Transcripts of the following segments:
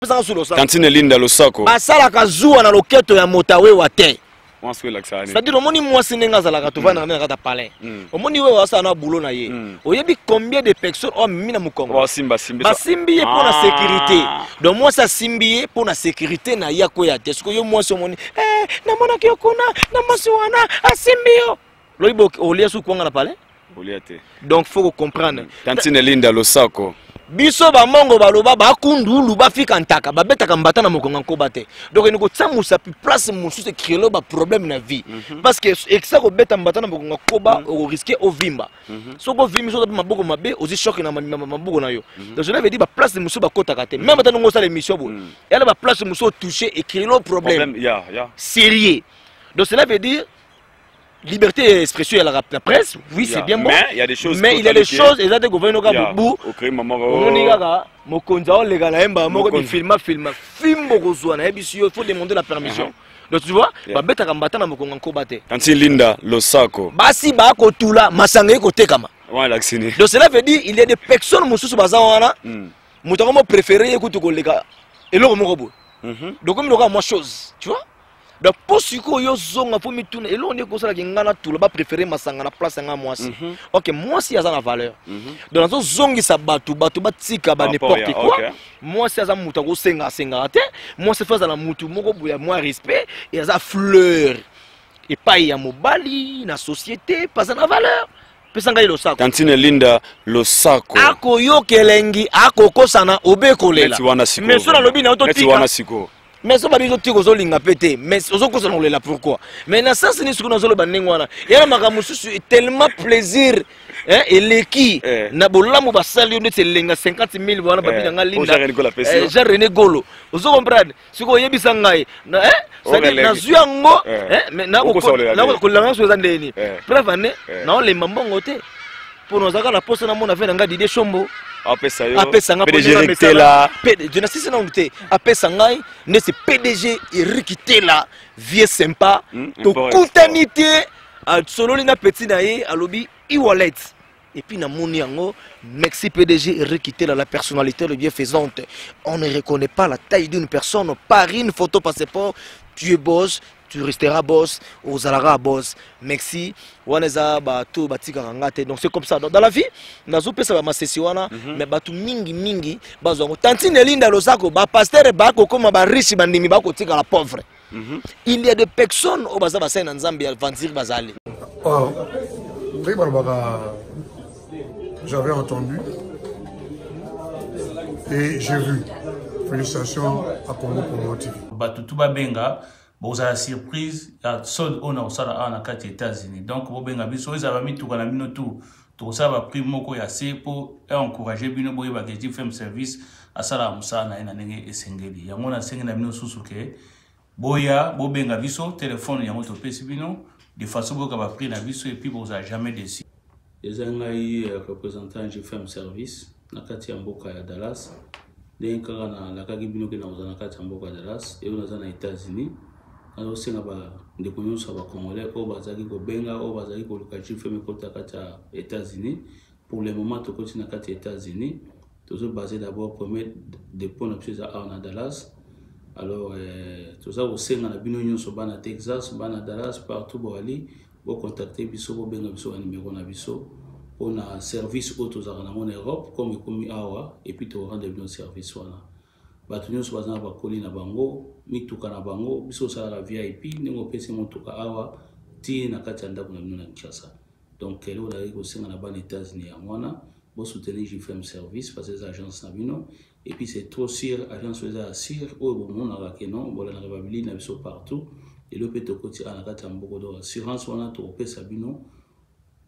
pesa sur losako Tantine Linda losako basala kazuwa na loketo ya motawe wa te c'est-à-dire omoni mwasi ndenge azalaka tovanda na kata palais omoni wewe wasala na boulot na ye oyebi combien de personnes mimi na mukongo basimbi ye pour la sécurité donc moi ça simbi ye pour la sécurité na ya ko ya te siko yo mwasi omoni na mona ki okuna na mwasi wana asimbi yo loyibo olia su kwanga na palais olia te donc faut comprendre Tantine Linda losako biso bamongo baloba bakundulu bafika ntaka babetaka mbata na mokonga nkoba te donc ni kotsamusa place mosusu créer ba problème na vie parce que ça ko beta mbata na mokonga nkoba o risquer au vimba soko vimi so maboko mabe ozi choc na maboko na yo donc je l'avais dit ba place mosusu bakotaka te même tano ngosala émission bo elle ba place mosusu toucher et créer le problème sérieux donc cela veut dire liberté d'expression à la presse, oui, c'est bien bon. Mais il y a des choses. Mais il y a des choses, et ça, des gouvernements qui ont beaucoup. Il faut demander la permission. Donc tu vois, Tantine Linda losako. Basi bako tula masangé côté kama. Donc cela veut dire il y a des personnes mususu bazawana. Mutako préféré écoute kolega. Et le romo. Donc comme il y aura moins chose, tu vois. Donc pour ce que yo zonga pour mituna et là on est comme ça que ngana tout le bas préféré masanga na place nga moi si OK moi si ça la valeur donc dans zongi sa batu batika ba n'importe quoi moi si ça muta ko senga te moi c'est faire la mutu moko boya moi respect et ça fleur et pas ya mobali na société pas na valeur pesanga ilo sako Tantine Linda losako ako yo kelengi ako kosana obekolela mais sur la lobby na autotika mais ça va dire que vous avez pété mais vous avez là pourquoi mais dans sens ni ce que nous avons banengwana ya makamususu tellement plaisir hein et l'équipe na bolamu basali on est lenga 50,000 wana babina ngalinda Jean René Golo vous comprenez ce que yebisa ngai na ça dit na zuango mais na ko langa so zandeni preuve na le mambongo te pour nous avoir la poste na mon affaire nga Didier Chombo apesa nga PDG Tela je ne sais pas non te apesa ngai ne c'est PDG Eric Tela vieux sympa to contanité à solo na petit na ye alobi e-wallet et puis na moni yango merci PDG Eric Tela la personnalité le bienfaisante on ne reconnaît pas la taille d'une personne par une photo passeport tu es boss tu resteras boss aux alara boss merci waneza ba to batika ngate donc c'est comme ça dans la vie nazo pesa ba masesi wana mais batu mingi bazongo Tantine Linda losako ba pasteur ba ko koma ba riche bandimi ba ko tika la pauvre il y a des personnes au baza basena nzambi avantir bazali j'avais entendu et j'ai vu félicitations à Congo Promotif batutu babenga boza surprise ya sol on a sala na kati États-Unis donc bobenga biso ezaba mituka na bino to saba prix moko ya se pour encourager bino boye ba ke FM service asala musana ina ndenge esengeli yango na sengi na bino susuke boya bobenga biso téléphone yango to pesi bino de façon boka ba prix na biso et puis boza jamais déçu ezangai représentant FM service na kati ya mboka ya Dallas donc na la kaki bino ke na ozana kati ya mboka ya Dallas et on a na États-Unis alors c'est là-bas des connus ça va congolais au bazaki ko benga au bazaki ko lokachi fait me kota kata États-Unis pour le moment to continue kata États-Unis tout ça basé d'abord premier dépôt na pisa à Dallas alors tout ça au sein na bino nyonso bana Texas bana Dallas partout bo ali bo contacter biso bo benga biso na numéro na biso on a service auto za na en Europe comme komi awa et puis to rendre bien service wana batu nyonso bazana ba koli na bango mituka na bango biso sala VIP nengo pese motuka awa ti na kati ya ndako na bino na Kinshasa donc lelo la ko senga na ban États-Unis ya mwana bo soutenir JFM service parce que les agences na bino et puis c'est trop sûr agence les assure au bon na ka non bola na babili na biso partout et le peto koti na kati ya mboko do assurance wana to pesa bino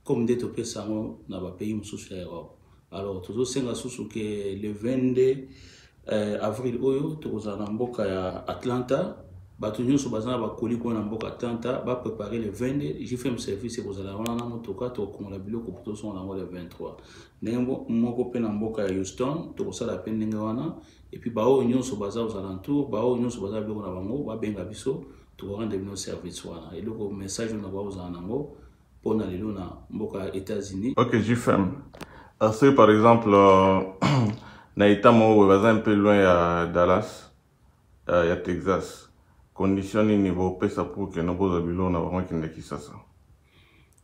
comme de to pesa ngo na ba pays mususu ya Europe alors toujours senga susu que le 22 avril oyo tokozana mboka ya Atlanta batu nyonso bazana ba koli ko na mboka Atlanta ba préparer le 22 JFM service kozala wana na motoka to komola biloko poto son na le 23 nembo moko pe na mboka ya Houston tokosala pe ndenge wana et puis ba o nyonso baza aux alentours ba o nyonso baza biloko na bango ba benga biso to rendre bino service wana et le message na ba ozana nango pona lelo na mboka ya États-Unis. OK JFM. C'est par exemple Naïta mo baza un peu loin à Dallas, à Texas. Condition niveau pesa pour que nous posions bilon na vraiment qu'il n'est ça.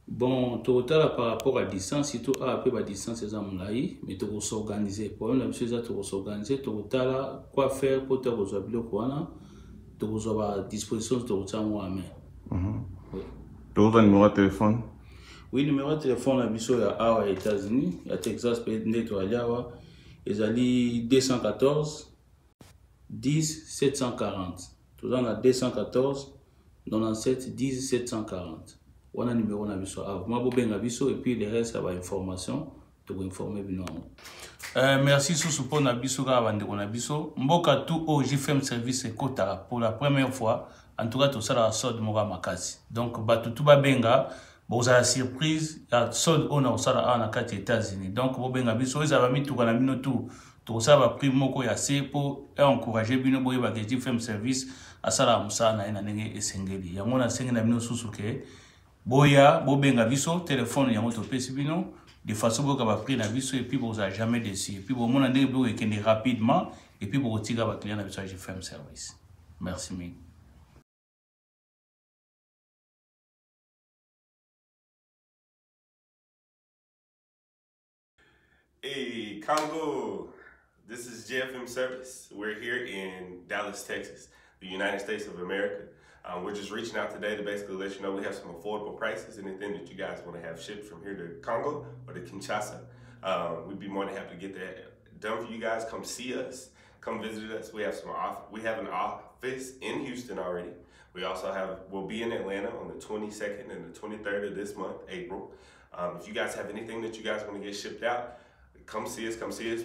Bon, total par rapport à distance, surtout à peu la distance c'est amlaï, mais tu s'organiser. Pour la chose tu s'organiser, total quoi faire pour te résoudre quoi na, tu à disposition de total moi même. Tu as un numéro de téléphone? Oui, numéro de téléphone à biso ya aux États-Unis, à Texas peut nettoyer wa, ezali 214 10 740. Tout dans la 214 97 10 740. On a un numéro na biso a moi bobenga biso et puis le reste va information to informer bino. Merci sous pour na biso ka bande na biso mboka tout au JFM service ekota pour la première fois en tout cas tout ça la sod moka makasi. Donc batu tout ba benga boza surprise ya sod on a sala na kati États-Unis. Donc bobenga biso za ba mitu kana bino tout ça va prix moko ya se pour encourager bino boye ba JFM service à sala musana ina nenge esengeli. Yango na sengi na bino susuke boya bobenga biso téléphone yango to pesi bino de façon boka ba prix na biso et puis boza jamais déçu et puis bon mona ndenge bo ekende rapidement et puis bo tiga ba client na biso JFM service. Merci mille. Hey Congo, this is JFM Service. We're here in Dallas, Texas, the United States of America. We're just reaching out today to basically let you know we have some affordable prices. Anything that you guys want to have shipped from here to Congo or to Kinshasa, we'd be more than happy to get that done for you guys. Come see us, come visit us. We have an office in Houston already. We'll be in Atlanta on the 22nd and the 23rd of this month, April. If you guys have anything that you guys want to get shipped out, come see us,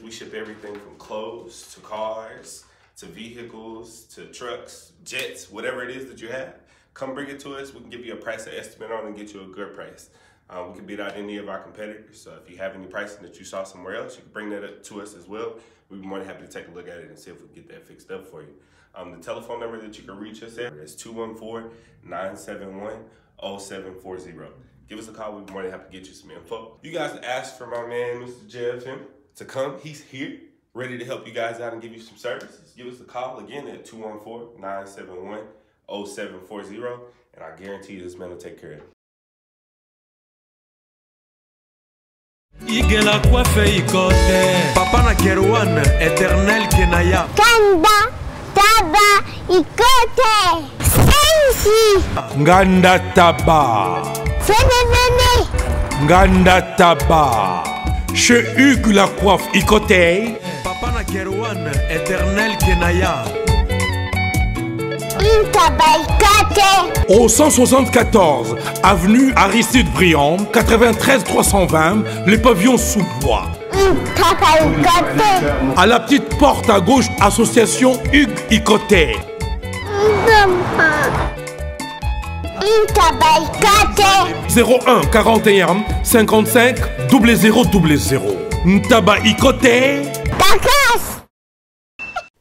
We ship everything from clothes to cars, to vehicles, to trucks, jets, whatever it is that you have. Come bring it to us. We can give you a price estimate on and get you a good price. We can beat out any of our competitors. So if you have any pricing that you saw somewhere else, you can bring that up to us as well. We'd be more than happy to take a look at it and see if we can get that fixed up for you. The telephone number that you can reach us at is 214-971-0740. Give us a call. We'd be more than happy to get you some info. You guys asked for my man, Mr. JFM, to come. He's here, ready to help you guys out and give you some services. Give us a call again at 214-971-0740, and I guarantee you this man will take care of it. Igela coiffe ikote Papa na Kerouan, éternel Kenaya Kanda, taba, ikote Sensi Nganda taba Fenenene Nganda taba Chez Hugues la coiffe ikote Papa na Kerouan, éternel Kenaya Au 174 avenue Aristide Briand, 93 320, les pavillons sous bois. À la petite porte à gauche, association Hugues Ikoté. 01 41 55 0000. Ntaba Ikoté.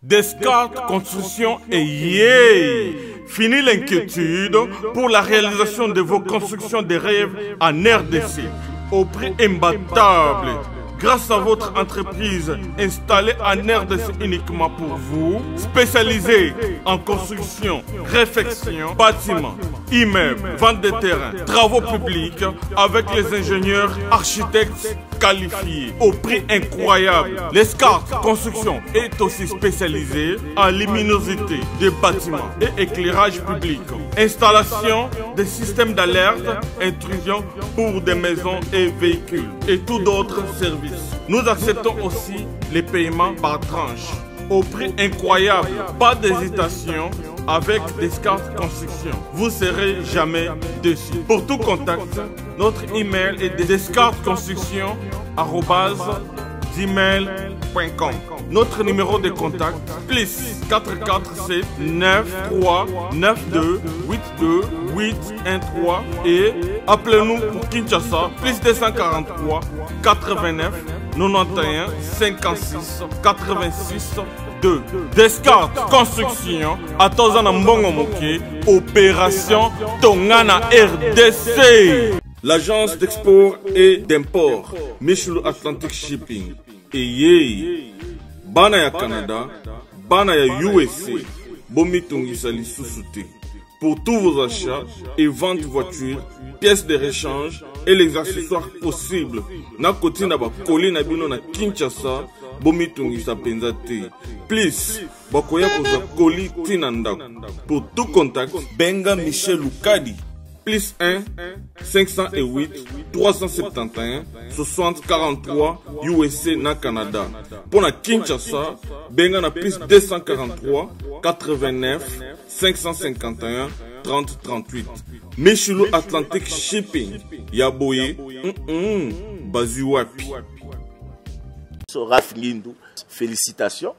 Descartes Construction et yeah! Fini l'inquiétude pour la réalisation de vos constructions de rêves en RDC au prix imbattable. Grâce à votre entreprise installée en RDC uniquement pour vous, spécialisée en construction, réfection, bâtiments, immeubles, vente de terrains, travaux publics avec les ingénieurs architectes qualifiés au prix incroyable. Descartes Construction est aussi spécialisée en luminosité des bâtiments et éclairage public, installation des systèmes d'alerte, intrusion pour des maisons et véhicules et tout d'autres services. Nous acceptons aussi les paiements par tranche au prix incroyable. Pas d'hésitation avec Descartes Construction. Vous serez jamais déçus. Pour tout contact, notre email est descartesconstruction@gmail.com. Notre numéro de contact plus 447 93 92 82 813 et appelez-nous pour Kinshasa plus 243 89 91 56 86 2. Descartes Construction à Tozana Mbongo Moké, opération Tongana RDC. L'agence d'export et d'import Michel Atlantic Shipping et bana ya Canada, bana ya USA, bomitungisa lisusu te. Pour tous vos achats et ventes de voitures, pièces de rechange et les accessoires possibles. Na koti na ba koli na bino na Kinshasa, bomitungisa penza te. Please, bakoya koza koli tina ndako. Pour tout contact, benga Michel Lukadi. Plus 1 508 371 60 43 USA na Canada. Pour la Kinshasa, benga na plus 243 89 551 30 38. Michelo Atlantic Shipping. Yaboye. Bazuapi. Raph Ngindu, félicitations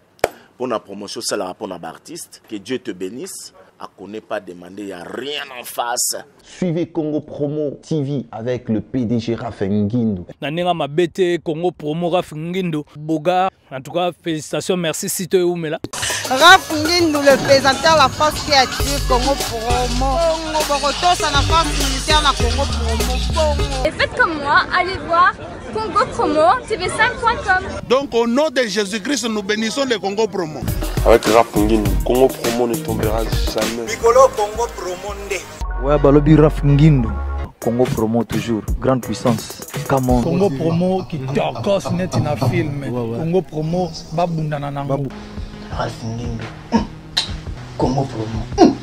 pour la promotion, c'est la pour l'artiste. Que Dieu te bénisse. À connaît pas demander, il n'y a rien en face. Suivez Congo Promo TV avec le PDG Raph Ngindu. Nanenga Mabete, Congo Promo Raph Ngindu. Boga, en tout cas, félicitations, merci si tu es où, mais là. Raph Ngindu, le présentateur de la force créative Congo Promo. Congo Boroto, c'est la force militaire de Congo Promo. Et faites comme moi, allez voir Congo Promo, tv5.com. Donc au nom de Jésus-Christ, nous bénissons le Congo Promo. Avec Raph Ngindu, Congo Promo ne tombera jamais. Piccolo Congo Promo nde. Ouais, Balobi Raph Ngindu. Congo Promo toujours, grande puissance. Come on. Congo Promo qui torcos net in a film. Congo Promo babundana nango. Raph Ngindu. Congo Promo.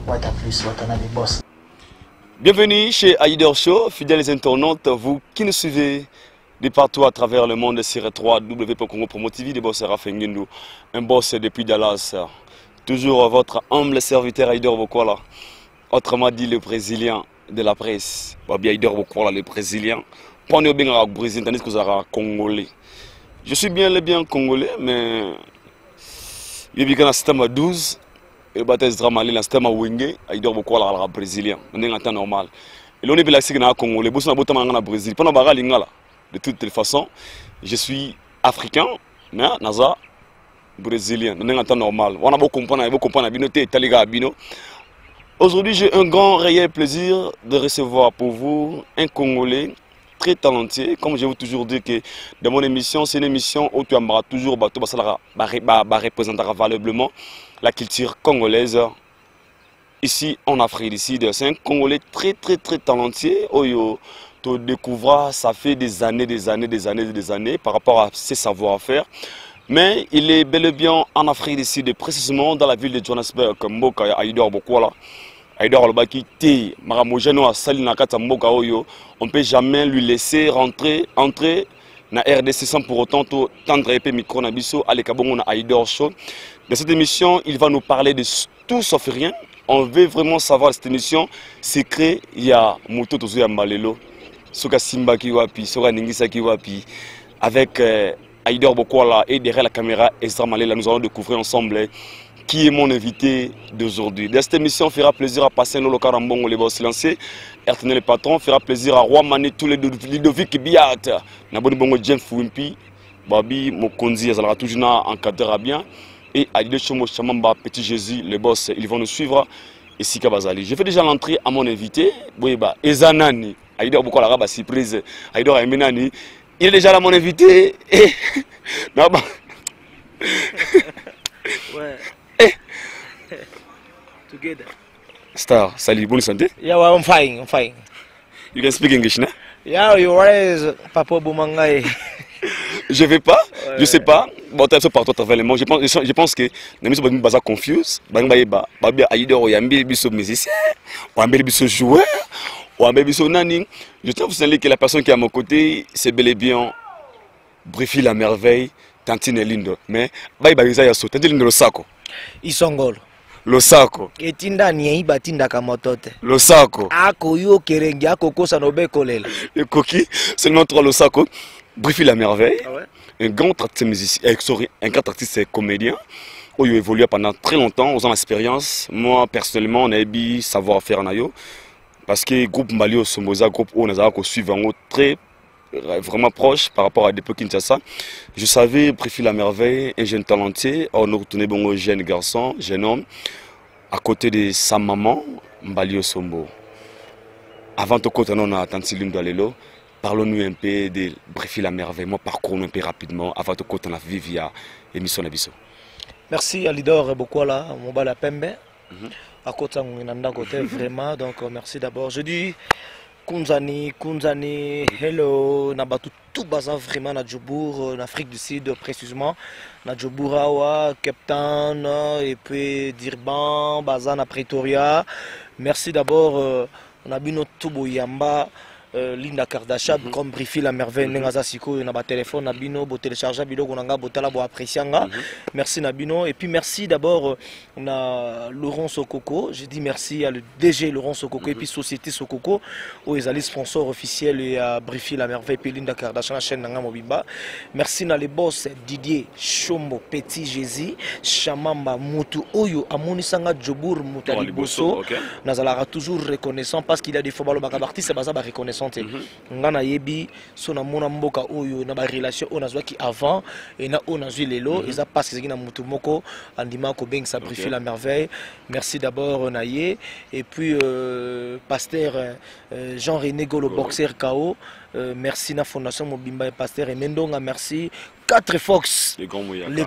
What a plus, what a boss. Bienvenue chez Aider Show, fidèles internautes, vous qui nous suivez de partout à travers le monde sur www.congopromo TV, des boss Raph Ngindu, un boss depuis Dallas. Toujours votre humble serviteur Aider Bokwala, autrement dit le Brésilien de la presse. Aider Bokwala, le Brésilien. Pas au bien Brésilien, tandis que vous avez Congolais. Je suis bien Congolais, mais il y a un système à 12. Et baptême drama le système à Wenge, Aider Bokwala le Brésilien. On est en temps normal. Et l'on est bien là Congolais. Boss na botama na Brésil. Pendant baga lingala. De toute façon, je suis africain, mais naza brésilien. On est en temps normal. On a beau comprendre, aujourd'hui, j'ai un grand réel plaisir de recevoir pour vous un Congolais très talentueux. Comme je vous toujours dit que dans mon émission, c'est une émission où tu aimeras toujours représenter valablement la culture congolaise ici en Afrique. C'est un Congolais très talentueux. Tu découvres, ça fait des années par rapport à ses savoir-faire. Mais il est bel et bien en Afrique du Sud, précisément dans la ville de Johannesburg, Mboka Aider Bokwala. Aider Olbaki Te, Maramojeno a sali na kata Mboka Oyo. On ne peut jamais lui laisser entrer na RDC sans pour autant tendre épée micro na biso à l'Ekabongo na Aider Show. Dans cette émission, il va nous parler de tout sauf rien. On veut vraiment savoir cette émission. Secret, il y a Moto Tozuya Malelo. Soka Simba Kiwapi, Soka Ningisa Kiwapi, avec Aider Bokwala et derrière la caméra Ezra Malela, nous allons découvrir ensemble qui est mon invité d'aujourd'hui. Dans cette émission, fera plaisir à passer nos locaux en bon, les boss lancés, RTN le patron, fera plaisir à Roi Mané, tous les Ludovic Biat, Naboni Bongo Jen Fouimpi, Babi Mokonzi, Azalra toujours encadrera bien, et Aïdé Chomo Chamamba, Petit Jésus, les boss, ils vont nous suivre, et Sika Bazali. Je fais déjà l'entrée à mon invité, Boyeba, Ezanani. Aider Bokwala Raba surprise. Aider Emenani. Il est déjà là mon invité. Non, bah. Ouais. Together. Star, salut, bonne santé. Yeah, well, I'm fine. You can speak English, no? Yeah, you raise Papa Boumangaï. Je vais pas, ouais. Je sais pas. Bon, tu as partout à travers le monde. Je pense que les gens sont pas confus. Aider Oyambi, biso musicien, Oyambi biso joueur. Je tiens à vous signaler que la personne qui est à mon côté, c'est bel et bien Brifi la merveille, Tantine Lindo. Mais, Tantine Lindo Losako. Isongolo. Losako. Etinda niei batinda kamotote. Losako. Ako yo kerengi, ako kosa nobe kolela. Le coquille, seulement 3 Losako. Brifi la merveille. Ah ouais? Un grand artiste musicien, un grand artiste comédien. Où il a évolué pendant très longtemps, aux ans d'expérience. Moi, personnellement, on a eu savoir-faire en ayo. Parce que le groupe Malio Somoza, groupe où nous avons suivi très vraiment proche par rapport à l'époque Kinshasa. Je savais, Brifi la merveille, un jeune talentueux, on nous retournait un jeune garçon, jeune homme, à côté de sa maman, Malio Sombo. Avant de continuer, on a Tantine Lindo Alelo. parlons-nous un peu de Brifi la merveille, moi parcours-nous un peu rapidement avant de côté la vivia émission Nabiso. Merci à Lidor Bokwala, Mobala Pembe. À côté côté vraiment, donc merci d'abord. Je dis Kunzani, hello, Nabatu tout bazar vraiment na Djobour, en Afrique du Sud précisément, na Djobourawa, Cape Town et puis Durban, Bazar na Pretoria. Merci d'abord, on a vu notre Tubo Yamba. Linda Kardashian comme Brifi la merveille nengaza siko na ba téléphone nabino bo télécharger biloko nanga botala bo apprécianga. Merci nabino et puis merci d'abord on a Laurent Sokoko, je dis merci à le DG Laurent Sokoko et puis société Sokoko où ils allaient sponsor officiel et à Brifi la merveille puis Linda Kardashian la chaîne nanga mobimba. Merci na les boss Didier Chombo Petit Jésus Chamamba Mutu Oyo Amonisanga Djobour Mutali Bosso nazala toujours reconnaissant parce qu'il y a des fois balo artiste c'est baza ba reconnaissant. Ngana yebi sona mona mboka oyo na ba relation on azwa ki avant et na on azwi lelo eza parce que na mutu moko andima ko beng sa Brifi la merveille. Merci d'abord Naye et puis pasteur Jean-René Golo boxer KO. Merci na fondation Mobimba et pasteur et Mendonga merci 4 Fox les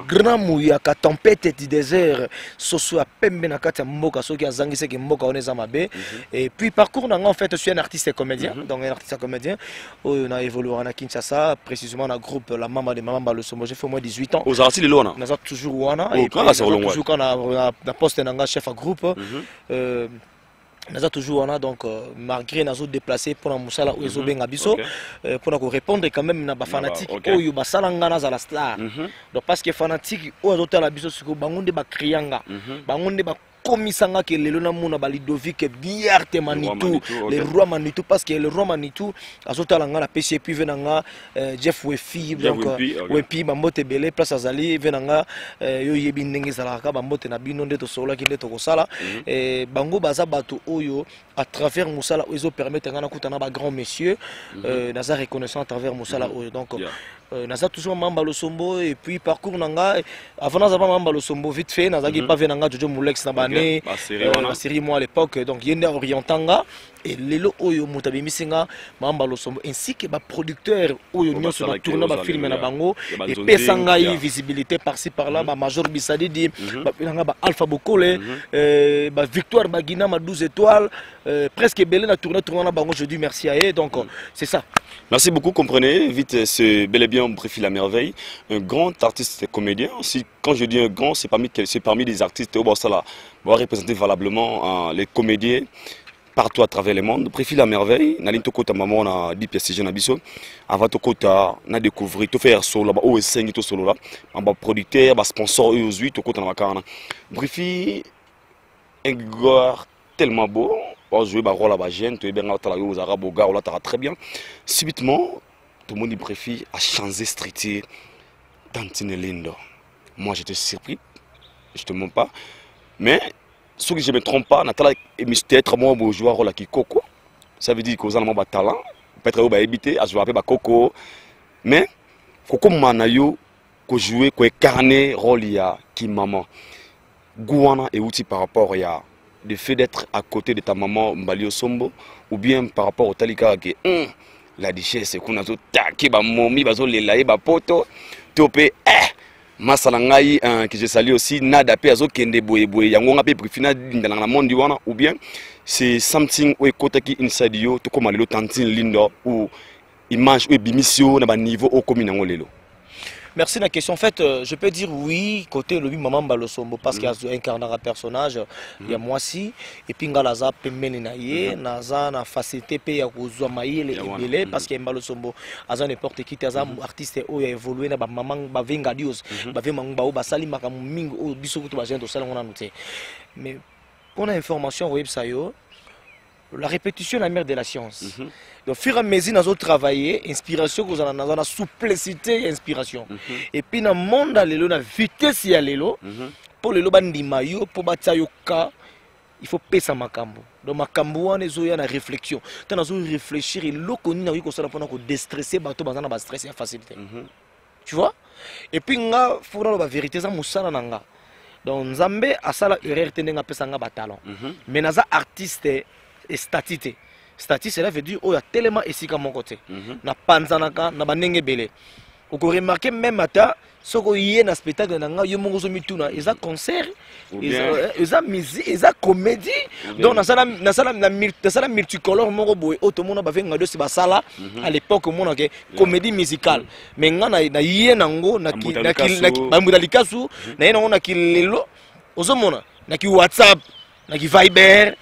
grands mouya ka tempête du désert soso a pembe na kati mboka soki azangise ke mboka oneza mabe et puis parcours en fait je suis un artiste et comédien donc un artiste et comédien on a évolué en Kinshasa précisément dans le groupe la maman de Maman Balosomo j'ai fait au moins 18 ans aux artistes lona on a toujours wana et toujours quand on a poste nanga chef à groupe Naza toujours on a donc malgré nazo déplacé pour la musala ou ezo benga biso pour répondre quand même na ba fanatique oyo basalanga na za la star donc parce que fanatique o azota la biso siko bangonde ba krianga bangonde ba komisanga ke lelo na muna ba Ludovic Biarte Manitou les rois Manitou parce que le roi Manitou azota langa la PC puis venanga Jeff Wefi donc Wefi bambote belé place azali venanga yo yebi ndenge zalaka bambote na bino ndeto sola ki ndeto kosala bango baza bato oyo à travers musala oyo permettre ngana kutana ba grand monsieur naza reconnaissant à travers musala oyo donc naza toujours Mamba Losombo et puis parcours nanga avant naza pas Mamba Losombo vite fait naza ki pas venanga Jojo Mulex na bane la série moi à l'époque donc yenda orientanga et lelo oyo mutabi misinga Mamba Losombo ainsi que ba producteur oyo nyonso na tourner ba film na bango et pesanga yi visibilité par-ci par-là ba Major Bisadidi ba nanga ba Alpha Bokole ba Victoire Bagina ma 12 étoiles presque belé na tourner na bango je dis merci à eux donc c'est ça. Merci beaucoup, comprenez vite c'est bel et bien Brifi la merveille, un grand artiste et comédien. Si, quand je dis un grand, c'est parmi les artistes au Borsala, va représenter valablement les comédiens partout à travers le monde. Brifi la merveille, na linto kota maman na 10 pièces jeune abisso, avant to kota na découvrir to faire solo ba o 5 to solo là, ba producteur, ba sponsor eux 8 to kota na makana. Brifi un gars tellement beau. On jouer un rôle à la jeune, tu es bien aux arabes, au gars, on l'a très bien. Subitement, tout le monde Brifi a changé street Tantine Lindo. Moi j'étais surpris, je te mens pas. Mais ce que je ne me trompe pas, Nathalie et peut-être moi je joue un rôle à Kikoko. Ça veut dire que vous avez un talent, peut-être que vous avez habité à jouer avec Koko. Mais Koko Manayo, que jouer, que incarner rôle ya qui maman. Gouana et outil par rapport à le fait d'être à côté de ta maman Mbalio Sombo ou bien par rapport au talika que la richesse qu'on a tout taqué ba momi bazo les laé ba poto topé masalangai que je salue aussi nada pe azo kende boye boye yango ngape prifina dans la monde wana ou bien c'est something ou kotaki inside yo to comme le tantine lindo ou image ou bimisio na ba niveau au commune ngolelo. Merci de la question. En fait, je peux dire oui, côté le Maman Balosombo, parce qu'il y a incarné un personnage, il y a moi aussi, et puis il y a Naza Pemenenaye, Naza na facilité, il y a Zouamaye, les Ebele, parce qu'il y a Balosombo, Aza n'importe qui, Aza artiste, il a évolué, Maman Bavenga Dios, Bavenga Bao, Basali Makaming, Bissoutou Bajen, tout ça, on a noté. Mais pour l'information, web sayo, la répétition est la mère de la science. Donc, au fur et à mesure, nous avons travaillé, inspiration, nous avons la souplessité et inspiration. Et puis, dans le monde, la vitesse, il y a l'élo. Pour le bandi mayo, pour bâtir yoka, il faut payer sa makambo. Donc, makambo, on est en réflexion. Quand nous avons réfléchir, et l'eau qu'on a eu, pour déstresser, bateau, on a stressé, facilité. Tu vois? Et puis, il faut la vérité, ça, moussala nanga. Donc, Nzambe, à ça, la erreur, tenez un peu ça, talent. Mais nous avons artiste et statité. statut cela veut dire oyo tellement esika mon côté na panzanaka na banenge belé oko remarquer même ata soko yé na spectacle na nga yo mongo zo mituna eza concert eza musique eza comédie donc na sala multicolore mongo boy otomona ba venga dosi ba sala à l'époque mona ke comédie musicale mais nga na yé nango na ba mudalikasu na yé nango na kilelo ozomona na ki WhatsApp na ki Viber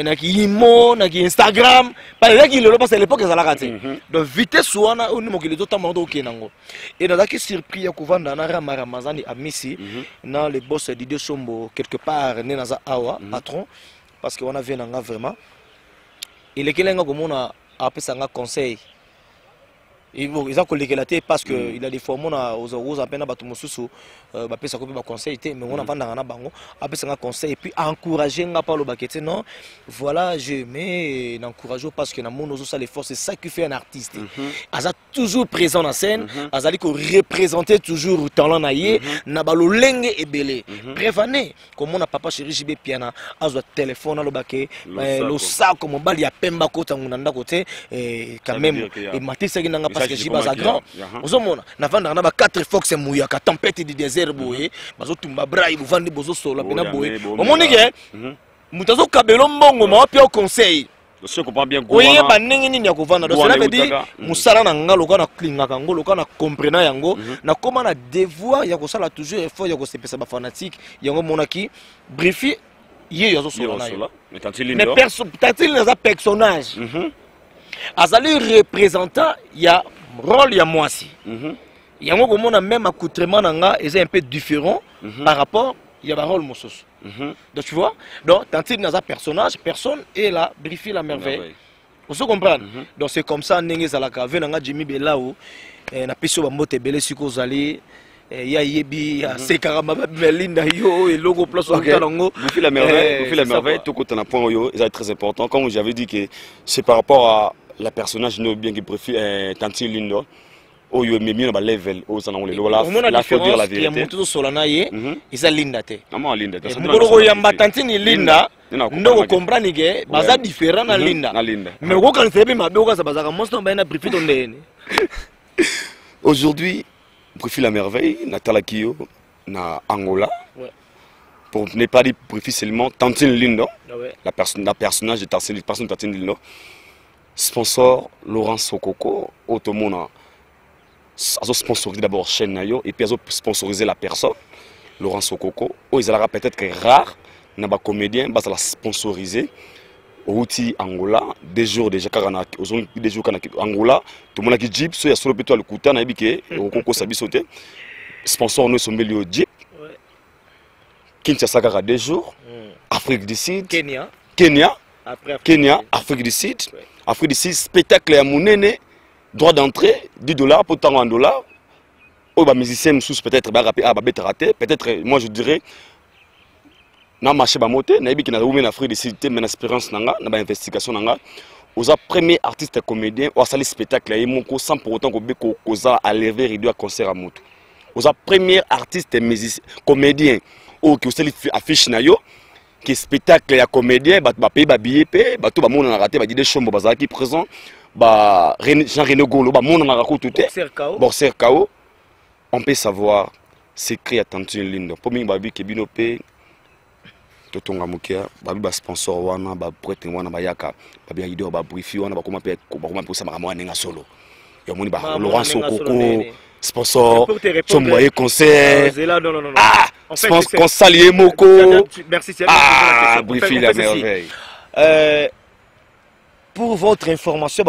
na ki Imo na ki Instagram pas là qui le parce à l'époque ça la raté donc vitesse wana on mo ki les autres mando ok nango et dans qui surpris ya kovanda na Ramazani à Messi na le boss Didier Sombo quelque part né naza awa patron parce que on a vu nanga vraiment il est kelenga comme on a appelé ça un conseil ils ont collègué la tête parce que il a des fois on a aux à peine à batumosusu ba pesa ko ba conseil mais on a vendre na bango appelé ça un conseil et puis encourager nga par le baquet non voilà je mais encourager parce que na mono ça les forces c'est ça qui fait un artiste aza toujours présent na scène azali ko représenter toujours talent na yé na balolenge et belé bref année comme on a papa chéri JB piana azo téléphone le baquet le sac comme bali ya pemba ko tanguna nda côté et quand même et maté ça nga parce que jiba za grand ozomona na vanda na ba 4 fox mouya ka tempête du désert boye bazo tumba brai bu vandi bozo solo pena boye omoni ke mutazo kabelo mbongo ma pia conseil je comprends bien go oye banenge nini ya kovanda donc cela veut dire musala na ngalo kana klinga ka ngolo kana comprendre yango na koma na devoir ya ko sala toujours effort ya ko sepesa ba fanatique yango monaki briefi ye yazo solo na yo mais tantil na personnage azali représentant ya rôle ya moisi yango comme on a même accoutrement nanga est un peu différent par rapport ya ba rôle mosusu donc tu vois donc tantil na personnage personne est là briefi la merveille on se comprend donc c'est comme ça ndenge za la cave nanga Jimmy Belao na peso ba mbote belé siko zali ya yebi ya sekarama belinda yo et logo place au talongo vous faites la merveille tout côté na point yo c'est très important comme j'avais dit que c'est par rapport à la personnage no bien qui préfère Tanti Lindo oyo memi na ba level o sana ngole lola la faut dire la vérité ya mutu solana ye isa linda te ama linda te ngolo yamba Tanti ni linda ndo comprendre que baza différent na linda mais ko kan sebe mabe ko sa bazaka monster ba na préfère ndene aujourd'hui préfère la merveille Natala Kio na Angola pour ne pas dire préfère seulement Tanti Lindo la personnage de Tanti Lindo sponsor Laurent Sokoko Otomona a sponsorisé d'abord chaîne Nayo et puis a sponsorisé la personne Laurent Sokoko ou ils allaient peut-être que rare n'a pas comédien bah ça l'a sponsorisé outil Angola des jours déjà quand des jours quand Angola tout le monde qui jeep so ya solo plutôt le kuta na bike okoko sabi sauter sponsor nous sommes milieu jeep Kinshasa kaka des jours Afrique du Sud Kenya Afrique du Sud Afrique du Sud, spectacle à Mounene, droit d'entrée, $10 pour tant en dollars. Oh, bah, musicien, peut-être, raté. Peut-être, moi je dirais, na marché ba moté, na yebiki na roumé Afrique du Sud, mais expérience nanga, na ba investigation nanga. Aux premier artiste comédien, ou sali spectacle à Yemoko sans pour autant qu'on causa à lever rideau à concert à moto. Aux premier artiste musicien comédien, ou qui aussi affiche na yo. Qui spectacle ya comédien ba payer ba billet ba tout ba monde na raté ba dit des chambres bazaki présent ba Jean René Golo ba monde na raconte tout Boxer KO on peut savoir secret attention lindo pour mi ba bi ke bino pe to tonga mukia ba bi ba sponsor wana ba prêtre wana ba yaka ba bi idée ba briefi wana ba comment ça ma nenga solo ya moni ba Laurent Sokoko sponsor somboyer concert ah consalier moko merci briefi la merveille pour votre information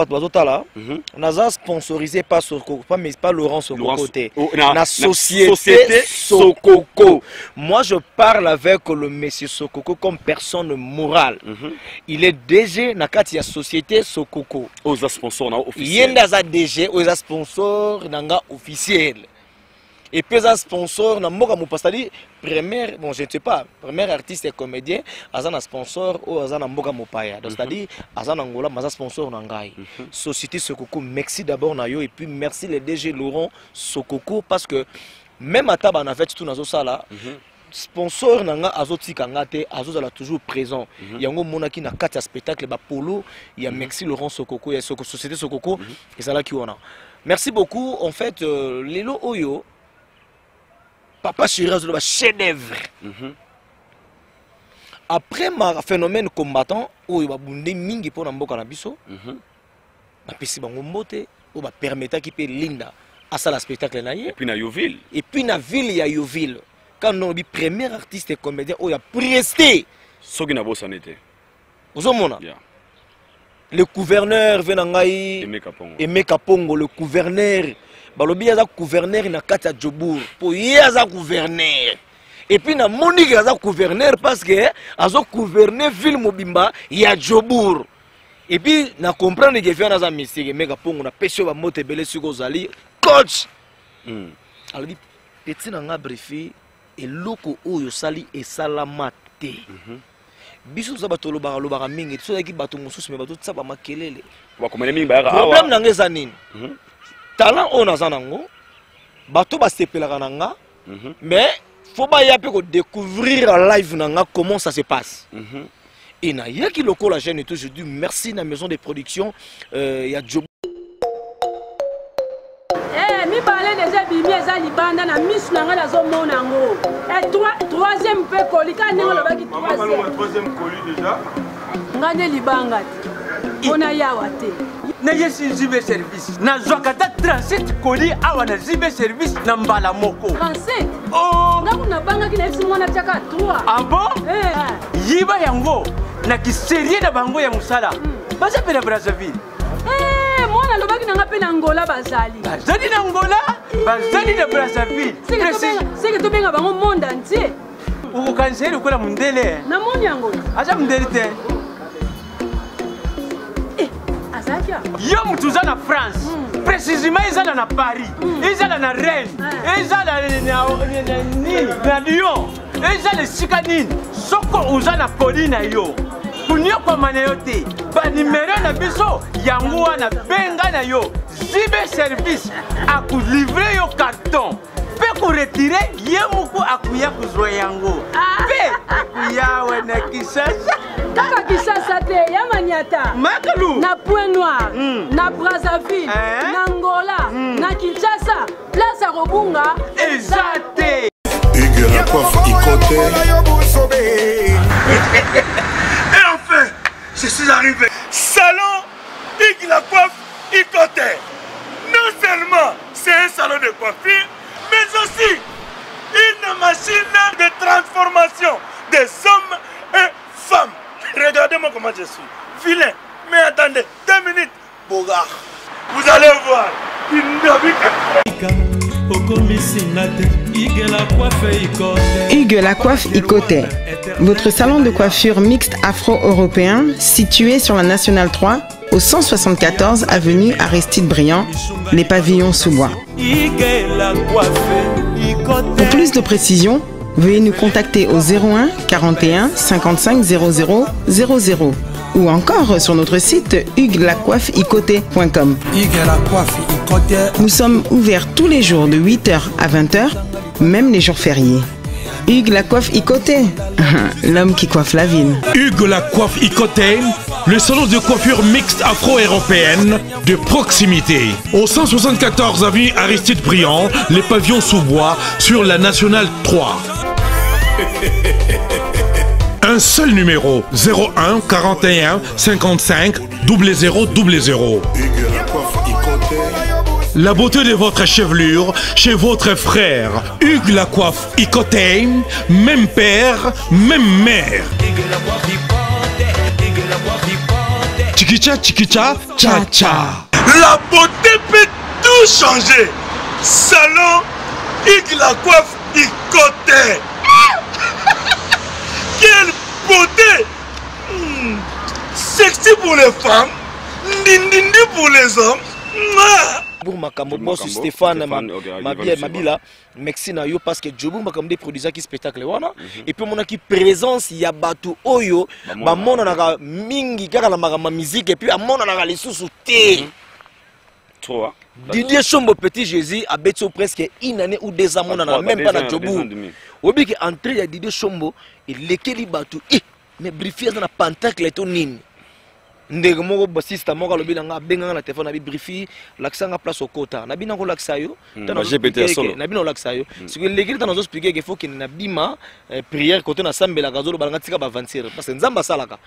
on a sponsorisé pas Sokoko mais pas Laurent Sokoko la société Sokoko. Moi je parle avec le monsieur Sokoko comme personne morale. Il est DG na kati ya société Sokoko. Aux sponsors na officiel. Yenda za DG aux sponsors nanga officiel. Et puis un sponsor na moka mopastali première bon je ne sais pas premier artiste et comédien azana sponsor ou azana moka mopaya donc c'est-à-dire azana Angola maza sponsor na ngai société Sokoko merci d'abord na yo et puis merci les DG Laurent Sokoko parce que même à taba na fait tout nazo sala sponsor nanga azotika ngate azozala toujours présent yango monaki na kati ya spectacle ba polo ya Merci Laurent Sokoko ya société Sokoko ezala ki wana. Merci beaucoup en fait lelo oyo Papa Chéri azoloba chef d'œuvre. Après ma phénomène combattant oyo babunde mingi pona mboka na biso na pesi bango mbote o ba permettre ki pe linda asala spectacle na ye et puis na Yoville ya Yoville quand on dit premier artiste et comédien on a presté ce qui n'a pas sonné le gouverneur venangai Aimé Kapongo le gouverneur balobi yaza gouverneur na kati ya Djobour po yaza gouverneur et puis na monique yaza gouverneur parce que azo gouverner ville mobimba ya Djobour et puis na comprendre que vient na mystique Aimé Kapongo na pesio ba mote belé siko zali coach alors dit petit na nga briefé et loko oyo sali et salamate biso za bato lobaka mingi so yaki bato mosusu me bato tsaba makelele ba komene mingi ba problème na ngeza nini talent on a zanango bato ba sepelaka nanga mais faut ba ya pe ko découvrir en live nanga comment ça se passe et na yaki loko la chaîne et tout je dis merci na maison de production ya Job mi parler déjà bimi eza libanda na misu na ngala zo mona ngo et troisième pe kolika ningo lo baki troisième colis déjà ngane libanga ona yawa te na yesi zibe service na zwakata 37 colis awa na zibe service na mbala moko 37 oh ngaku na banga kina esi mwana chaka 3 ah bon yiba yango na kiserie na bango ya musala basa pena Brazzaville mwana lobaki nanga pe na Angola bazali na Angola bazali na Brazzaville c'est que to benga bango monde entier ukokanseli kola mundele na moni Angola acha mundele te azakia yo mutuza na France précisément ezala na Paris ezala na Rennes ezala na Lyon ezala sika nini soko uza na Colina yo kunyo kwa maneyote ba numero na biso yango wana benga na yo zibe service aku livrer yo carton pe ko retirer yemuko akuya kuzwa yango pe akuya wana Kisasa kaka Kisasa te ya Maniata Makalu na Point Noir na Brazzaville na Angola na Kinshasa place à Robunga ezate Hugues la coiffe Ikote. Et enfin, je suis arrivé. Salon Hugues la coiffe Ikote. Non seulement c'est un salon de coiffure, mais aussi une machine de transformation des hommes et femmes. Regardez-moi comment je suis. Vilain. Mais attendez, 2 minutes. Bogard. Vous allez voir. Hugues la coiffe Ikote, votre salon de coiffure mixte afro-européen situé sur la Nationale 3 au 174 avenue Aristide Briand, les pavillons sous bois. Pour plus de précisions, veuillez nous contacter au 01 41 55 00 00 ou encore sur notre site hugueslacoiffeikote.com. Nous sommes ouverts tous les jours de 8h à 20h, même les jours fériés. Hugues la coiffe Ikote, l'homme qui coiffe la ville. Hugues la coiffe Ikote, le salon de coiffure mixte afro-européenne de proximité. Au 174 avenue Aristide Briand, les pavillons sous bois sur la Nationale 3. Un seul numéro, 01 41 55 00 00. La beauté de votre chevelure chez votre frère. Hugues la coiffe Ikote, même père, même mère. Chikicha, chikicha, cha cha. La beauté peut tout changer. Salon Hugues la coiffe Ikote. Quelle beauté! Sexy pour les femmes, ndindindi pour les hommes. Pour Makambo boss Stéphane Mabila merci na yo parce que Djobour Makambo produisa qui spectacle wana et puis mon qui présence ya batu oyo ba mona na mingi kaka na makama musique et puis amona na lisusu te trop Didier Chombo Petit Jésus a beto presque une année ou 2 ans mona na même pas na Djobour obiki entrée ya Didier Chombo elekeli batu mais Brify na pentacle to nini ndenge moko bassiste moko alobi nga benga na téléphone na Brify laksanga place au kota na bina ko laksa yo na GPT solo na bina laksa yo ce que l'église dans expliquer qu'il faut qu'il na bima prière côté na sambela gazolo balanga tika ba avancer parce que nzamba salaka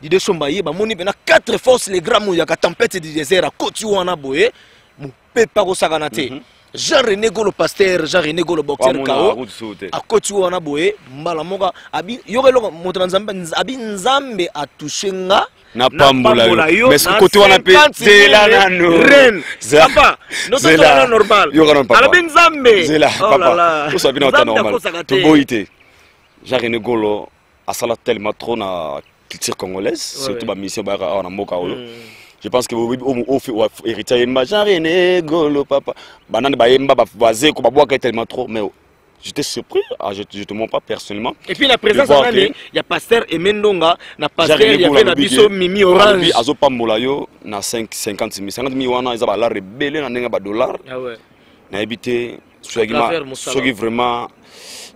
Didier Chombo ba moni na 4 forces les grammes ya ka tempête du désert a koti wana boye mu pepa ko sakana te Jean-René Golo pasteur, Jean-René Golo boxeur KO. A koti wana boye mbala moka abi yokelo moto nzambe abi nzambe atushenga na pambola yo mais côté wana pe zela nano ren papa no so na normal abi nzambe zela papa tout ça bien en temps normal to boité Jean-René Golo a sala tellement trop na culture congolaise surtout ba mission ba na moka olo. Je pense que vous héritier Jean-René Golo papa banane ba yemba ba voisin ko ba boire tellement trop mais j'étais surpris je te mens pas personnellement et puis la présence il y a pasteur Emendonga na pasteur il y avait na biso Mimi Orange azo pambola yo na 50 000 wana ils ba la rebelle na nenga ba dollar ah ouais na habité soki vraiment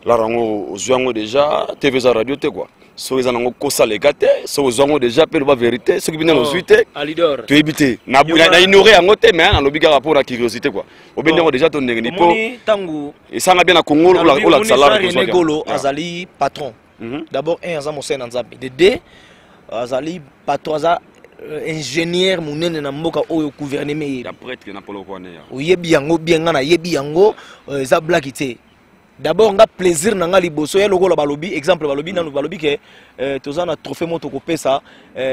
la rango ozuango déjà TV za radio te quoi so ils en ont kosa les gâté so ozuango déjà pe la vérité ce qui vient nos suite tu éviter na ignorer yango te mais na lobika rapport à curiosité quoi obendeko déjà ton ndenge ni po tangu et ça nga bien na Congo la salaire Jean-René Golo azali patron d'abord un azam osena nzambe de deux azali patron za ingénieur munene na mboka oyo gouvernement ya prêtre na polo kwane ya oyebi yango bien nga na yebi yango za black te d'abord nga plaisir na nga liboso ya lokola balobi exemple balobi nanu balobi ke tozana trophée moto ko pesa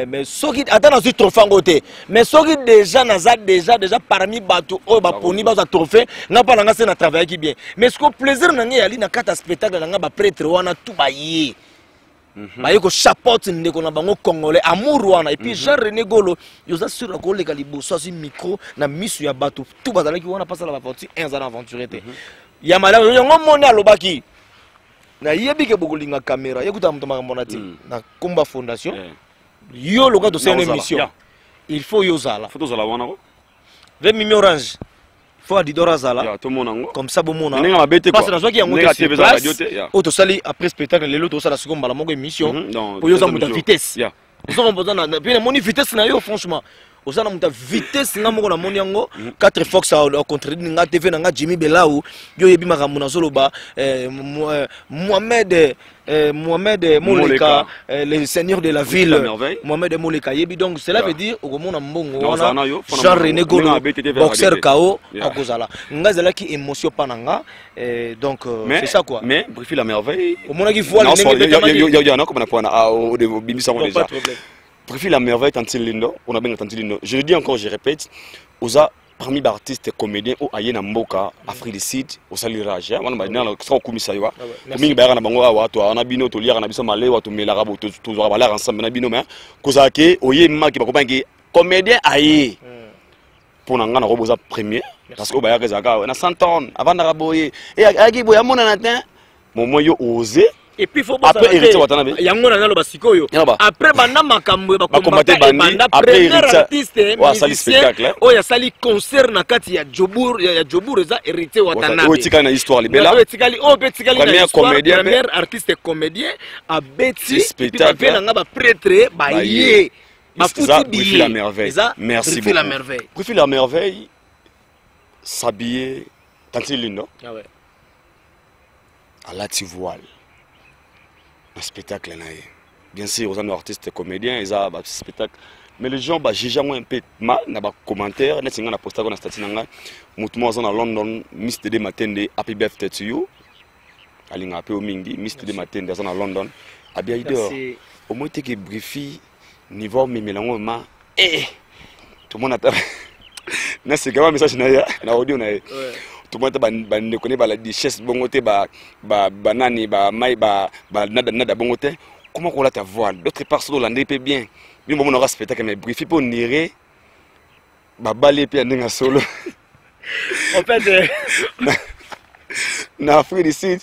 mais soki atana zu trophée ngote mais soki déjà naza déjà parmi batu oyo baponi baza trophée nga pa nga se na travailler ki bien mais ce que plaisir na nga yali na kata spectacle na nga ba prêtre wana tout baye baye ko chapeaute ndeko na bango congolais amour wana et puis Jean-René Golo yoza sur la koleka liboso asi micro na misu ya batu tout bazalaki wana pasa la partie 1 ans aventuré te ya malamu yango moni alobaki na yebi ke bokolinga caméra yekuta muto makamona ti na Kumba Fondation yo loka to c'est une émission il faut yozala photo zala wana ko ve Mimi Orange faut adidora zala comme ça bo mona parce que na soki yango TV za radio te auto sali après spectacle lelo to sala seconde bala moko émission pour yoza muta vitesse so kompoza na bien moni vitesse na yo franchement osana muta vitesse nga moko na moni yango 4 Fox au contraire nga TV na nga Jimmy Belau yo yebi makambo na zoloba Mohamed Moleka le seigneur de la ville Mohamed Moleka yebi donc cela veut dire okomona mbongo wana Jean-René Golo boxeur KO akozala nga zala ki émotion pananga donc c'est ça quoi mais Brify la merveille omona ki voile yo na comme na au bimisa déjà Brify la merveille Tantine Lindo, on a bien Tantine Lindo. Je le dis encore, je répète, osa parmi les artistes et comédiens au Ayena Mboka, Afrique du Sud, au Salirage, on a bien le Komisaïwa. Mingi Bayana Bango Awa, toi, on a bino, tu liras, on a biso malé, tu mets l'arabo, tu vas aller ensemble, on a bino, mais Kozake, Oyema qui va comprendre comédien Aye. Pour n'en gagner un premier, parce que Bayaka Zaka, on a 100 ans avant d'araboyer. Et Agi Boya mon anatin, mon moyo osé. Et puis faut après héritier Watanabe yango na lo basikoyo après banda makambo ba combattre banda premier artiste musicien oya sali concert na kati ya Jobour eza héritier Watanabe o tikali na histoire libela o tikali na premier artiste comédien a beti spectacle nga ba prêtre ba ye Brify la merveille merci beaucoup Brify la merveille s'habiller Tantine Lindo ah ouais à la voile un spectacle bien sûr aux artistes comédiens ils ont un spectacle mais les gens jugent un peu mal dans les commentaires net na poster na statut nanga mutu mo na London Miss Tede Matende happy birthday to you alinga pe o mingi Miss Tede Matende na London abia idor au moins que Brify niveau memelango ma tout le monde a na c'est quand même message na audio na tout le monde ne connaît pas la richesse bongote banani mai nada bongote comment on la ta voix d'autre part sur l'andé peut bien mais bon on aura spectacle mais Brify pour nirer balé puis andinga solo en fait na Afrique du Sud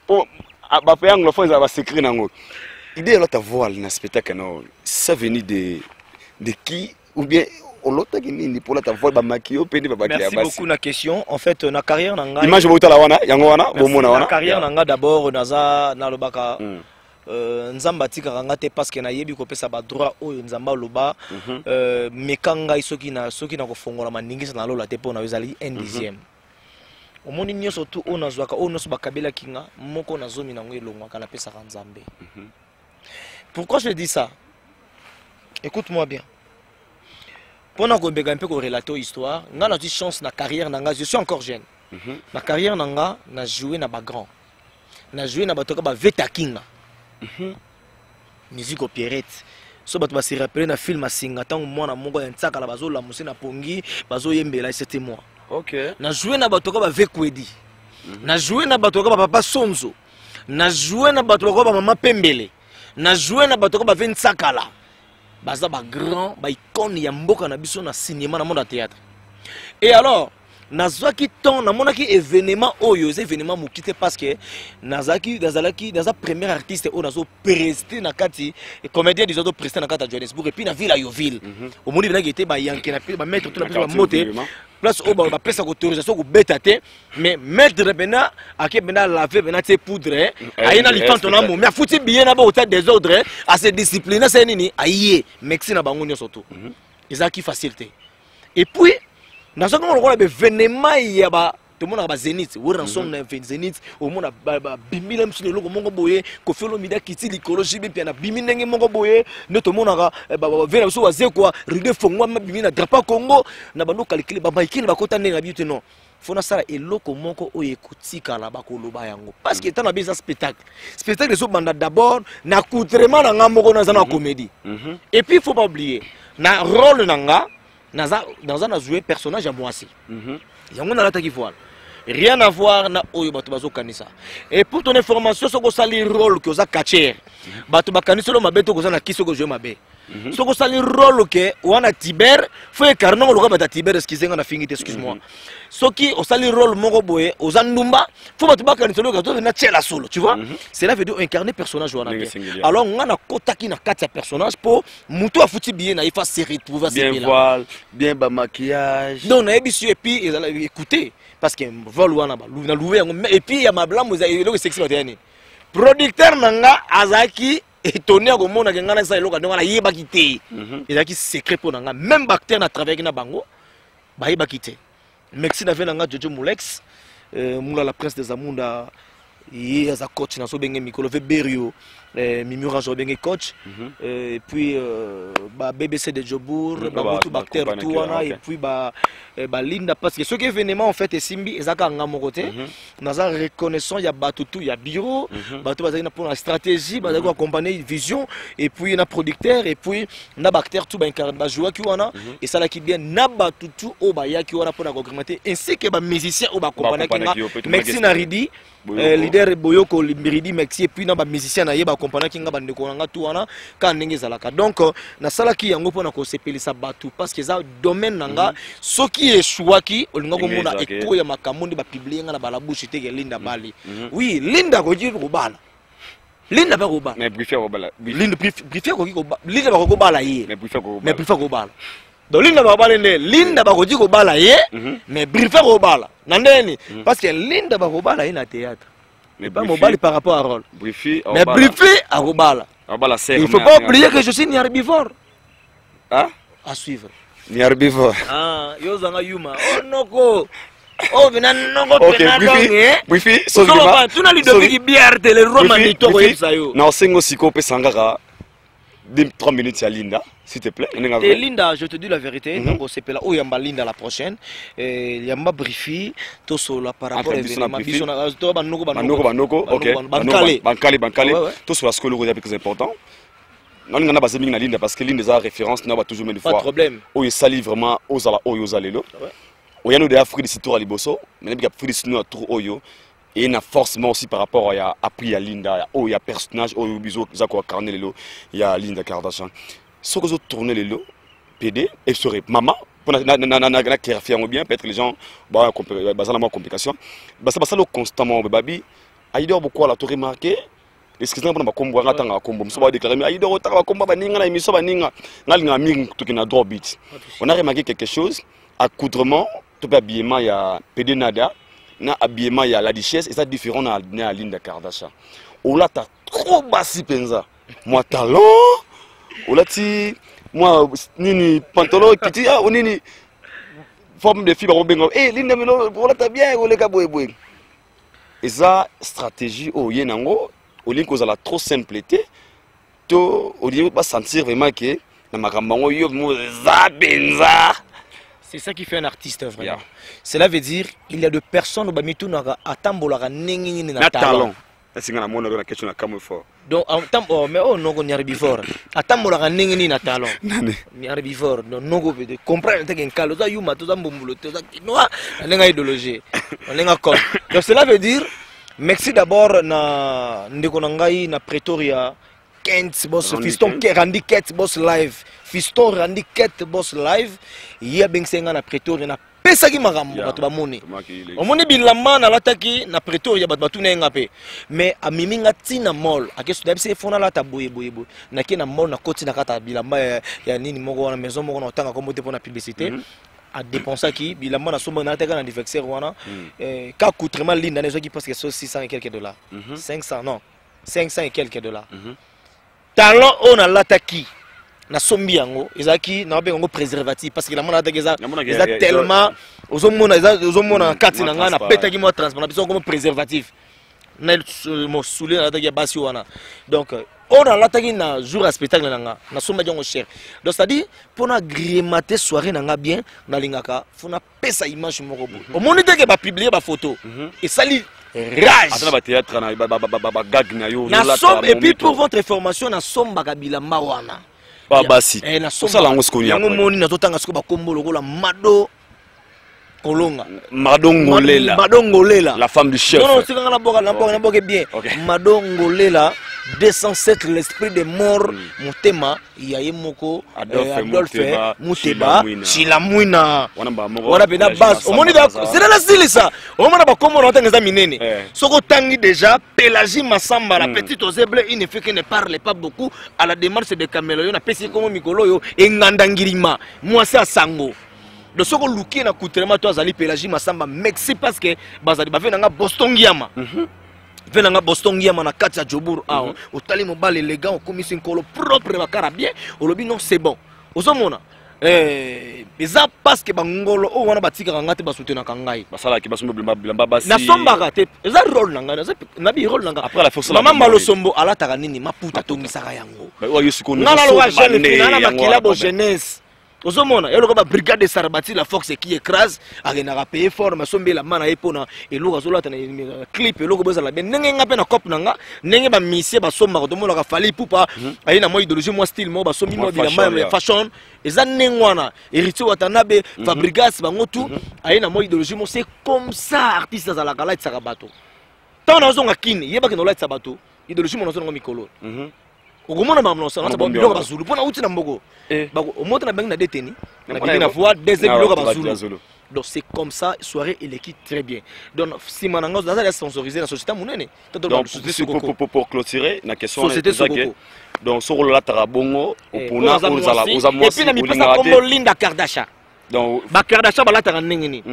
pour ba pays anglophone ça va s'écrire nango idée là ta voix na spectacle non ça venu de qui ou bien Merci beaucoup la question. En fait, na carrière nanga. Image na carrière nanga d'abord naza na lobaka. Nzamba tika kanga te parce que na yebi ko pesa ba droit oyo nzamba loba mekanga isoki na kofongola maningisa na lola te pona ezali 1/10. Omoni nyoso tu ona zwaka ono so bakabela kinga moko na zomi na ngwelongwa kana pesa ka nzambe. Pourquoi je dis ça? Écoute-moi bien. Pendant que je vais relater l'histoire, j'ai eu chance dans la carrière, je suis encore jeune. La carrière, j'ai joué dans les grands. J'ai joué dans les Veta King. Musique opérette. Si vous se rappelez dans le film, quand moi, je suis Pongi, c'était moi. J'ai joué dans les Vekwedi. J'ai joué dans les Papa Sonzo. J'ai joué dans les Mama Pembele. J'ai joué dans les Vensakala. Baza ba grand ba icône ya mboka na biso na cinéma na monde à théâtre. Et alors nazaki ton na monaki événement oyo ces événement mukite parce que nazaki dans premier artiste o nazo prester na kati et comédien des autres prester na kati Johannesburg et puis na ville à Yoville. Au monde bina gete ba yanke na ba mettre tout la moté place au ba pesa autorisation ko betate mais mettre bena ake bena laver bena te poudre ayina litante na mo mais fouti bien na ba hôtel des ordres à se discipliner c'est nini aye merci na bango nyonso to ezaki facilité et puis dans ce moment on a événement ya ba tout le monde a Zénith ou rançon na Zénith au monde a bimila msile loko mongo boye ko felo mida kiti l'écologie bien na biminenge mongo boye ne tout le monde a vela so waze quoi ride fongwa bimina drapeau Congo na bando calculer ba maikini ba kota ndenga biute non fona sala eloko moko oye kutika la ba koloba yango parce que tant na bisa spectacle so banda d'abord na coutrement na ngamoko na zana comédie et puis il faut pas oublier na rôle nanga dans un joué personnage à moi aussi. Yango na lata ki voile. Rien à voir na oyo bato bazo kanisa. Et pour ton information soko sali rôle que oza catcher. Bato bakanisa lo mabeto ko za na kiso ko jouer mabe. Soko sali rôle que wana Tiber faut incarner ngo lokaba Tiber excusez-moi na fingite excuse-moi. Soki o sali rôle moko boye oza ndumba faut bato bakanisa lo ka na tchela solo, tu vois? Cela veut dire incarner personnage wana. Alors ngana kotaki na kati ya personnage pour mutu afuti bien na ifa se retrouver bien voile, bien ba maquillage. Donc na ebisu et puis écoutez parce que vol wana ba na louer et puis il y a ma blanc moza eloko sexy batani. Producteur nanga azaki étonné ko mona ngana sa eloko ndonga na yeba kité. Ezaki secret pour nanga même bactère na travailler na bango ba yeba kité. Merci na venanga Jojo Mulex mula la prince des Amunda et as coach na so benge mikolo ve berio mimura jo benge coach et puis ba BBC de Jobour ba tout bactère tout wana et puis ba linda parce que ce qui événement en fait simbi ezaka ngamo côté naza reconnaissant ya batutu ya bureau batu bazali na pour la stratégie bazali accompagner vision et puis na producteur et puis na bactère tout ba incarner ba joueur qui wana et ça là qui bien na batutu o ba ya qui wana pour agrémenter ainsi que ba musicien o ba accompagner merci na Ridi leader Boyoko Ridi merci et puis na ba musicien na yeba accompagner qui nga bande ko nga tout wana ka ndenge zalaka donc na sala ki yango pona ko sepelisa batu parce que ça domaine nanga soki eshwaki olinga ko mona eko ya makamundi ba publier nga na bala bouche te Linda Bali oui Linda ko ji ko bala Linda ba ko bala mais briefer ko bala Linda briefer ko bala Linda ba ko bala ye mais briefer ko bala donc Linda ba bala ne Linda ba ko ji ko bala ye mais briefer ko bala nandeni parce que Linda ba ko bala ye na théâtre mais pas mobile par rapport à rôle mais briefer à ko bala il faut pas oublier que je suis ni herbivore hein à suivre ni herbivore ah yozanga yuma oh noko oh vena noko pena donc briefer so ba tuna lido bigi biarte le romani to ko yesayo na osengo siko pe sangaka 3 minutes à Linda, s'il te plaît. Et Linda, je te dis la vérité, donc c'est là où Yamba Linda la prochaine. Yamba Brifi, tout sur par rapport à l'événement. Banoko, ok. Bankali. Tout sur la scola est plus important. On a basé sur Linda parce que Linda a référence, n'a pas toujours même fois. Pas de problème. Où il s'allie vraiment aux alelo. Où il y a nous des Afriques de Tour à Liboso, mais il y a Afrique de Tour Oyo. Et il y a forcément aussi par rapport à appris à Linda, il y a personnage, il y a carnet il y a Linda Kardashian. Ce que vous tournez les lots, PD, et serait maman, pour la clarifier bien, peut-être les gens, bah, ça la complication. Bah, ça le constamment, baby. Aïdor, beaucoup à la tour remarqué, excusez-moi pour ma combo nga tanga combo muso ba déclarer mais aïe de ta combo ba ninga na émission ba ninga ngalinga mi to kina drop beat. On a remarqué quelque chose, accoutrement, tout habillement il y a PD Nada, na habillement il y a la Duchesse et ça différent na Linda Kardashian. Ola ta trop basi penza. Moi talon, ola ti moi nini pantalon kiti ah nini forme de fibre bengo. Eh Linda melo ola ta bien ola ka boy boy. Et ça stratégie au yenango, au lieu qu'on a la trop simpleté, to au lieu de pas sentir vraiment que na makambango yo mo za benza. C'est ça qui fait un artiste vraiment. Yeah. Cela veut dire il y a de personnes au bamitu na atambola nengi na talent. C'est nga na mona na question na kamo fort. Donc oh mais oh non on arrive fort. Atambola nengi na talent. Ni arrive fort non go de comprendre que nkalo za yuma to za mbumbulo to za noa nenga idéologie. Nenga comme. Donc cela veut dire merci d'abord na ndeko na ngai na Pretoria Kent boss fiston Randy Kent boss live. Fiston Randy Kent boss live. Hier bensenga na Pretoria na pesaki makambo bato bamoni. Omoni bilamba na lataki na Pretoria bato batu na ngape. Mais amimi nga tina mall akeso dabise fona la ta boye na ke na mall na koti na kata bilamba ya nini moko na maison moko na otanga kombo te pour na publicité. A dépenser qui bilamba na somba na teka na anniversaire wana ka coûtement linda nezo qui parce que 600 et quelques dollars. 500 non. 500 et quelques dollars. Talent on a lataki na sombi yango ezaki na bengo préservatif parce que la mona lataki eza tellement ozomona kati na nga na petaki mo transparent biso comme préservatif na mo soulé na lataki basi wana donc on a lataki na jour à spectacle na somba yango cher donc ça dit pour na grimater soirée na nga bien na lingaka faut na pesa image moko bo au monde que ba publier ba photo et sali rage atana ba théâtre na ba gag na yo na somme et puis pour votre information na somba kabila mawana ba basi na somba lango skonia yango moni na totanga siko ba kombo lokola mado kolonga madongolela la femme du chef non c'est na boka bien madongolela 207 l'esprit de mort motema yaye moko Adolphe Muteba Chilamwina wana bena base omoni da c'est la style ça omona ba komo na tanga minene soko tangi déjà Pélagie Massamba la petite oseble il ne fait que ne parle pas beaucoup à la démarche de Camelo yo na pesi komo mikolo yo engandangirima moi c'est sango de soko luki na coutrement to azali Pélagie Massamba Mexique parce que bazali ba venanga Boston Giama venanga Boston Giama na kati ya Jobour a otali mobile élégant okomisi nkolo propre bakara bien olobi non c'est bon ozomona eza parce que bangolo o wana batika kanga te basutena kangai basala ki basombo bilamba basi na sombaka te eza rôle nanga na bi rôle nanga après la force maman malosombo alataka nini maputa tongisaka yango wa yusuko na la loi jeune na makila bo jeunesse ozomona yelo ko ba brigade de Sarbati la force qui écrase agenaka payer fort ma sombe la mana epona eloko azolata na clip eloko boza la ben nenge ngape na cop nanga nenge ba misie ba somba ko tomona ka fali pupa ayi na mo idéologie mo style mo ba sombi mo bilamba fashion eza nengwana héritier watanabe Fabrigas bango tout ayi na mo idéologie mo c'est comme ça artiste za la kala tsaka bato tant na zonga kini yeba ke no la tsaka bato idéologie mo no zonga mikolo okomona ba mnosa na ba biloko ba zulu pona uti na mboko bako omonta na bangi na détenu na biki na voix des biloko ba zulu donc c'est comme ça soirée il équipe très bien donc si mananga dans la sponsorisé la société monene pour clôturer la question donc sur la tarabongo opona ozala et puis na mi pesa kombo Linda Kardashian donc ba Kardashian ba la tarangeni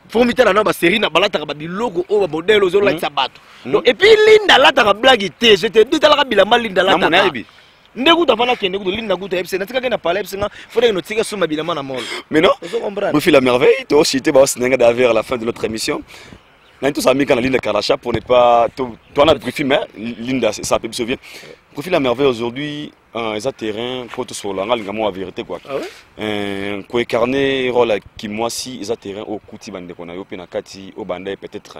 formité na ba série na balata ba biloko o ba modèle ozo la tsabato donc et puis Linda la ta blague té je te dis ta la bilamba Linda la ta ndegu ta fana kende ku Linda ku ta epse na tika ke na pala epse nga fode no tika suma bilamba na mol mais non vous faites la merveille toi aussi tu vas singa d'avoir à la fin de notre émission na tous amis quand Linda Kardashian pour ne pas toi on a briefé mais Linda ça peut se souvenir profil la merveille aujourd'hui un terrain pour tout sur la ngamo la vérité quoi ko incarner rôle qui moi si les terrain au kuti bande qu'on a yo pe na kati au bande peut-être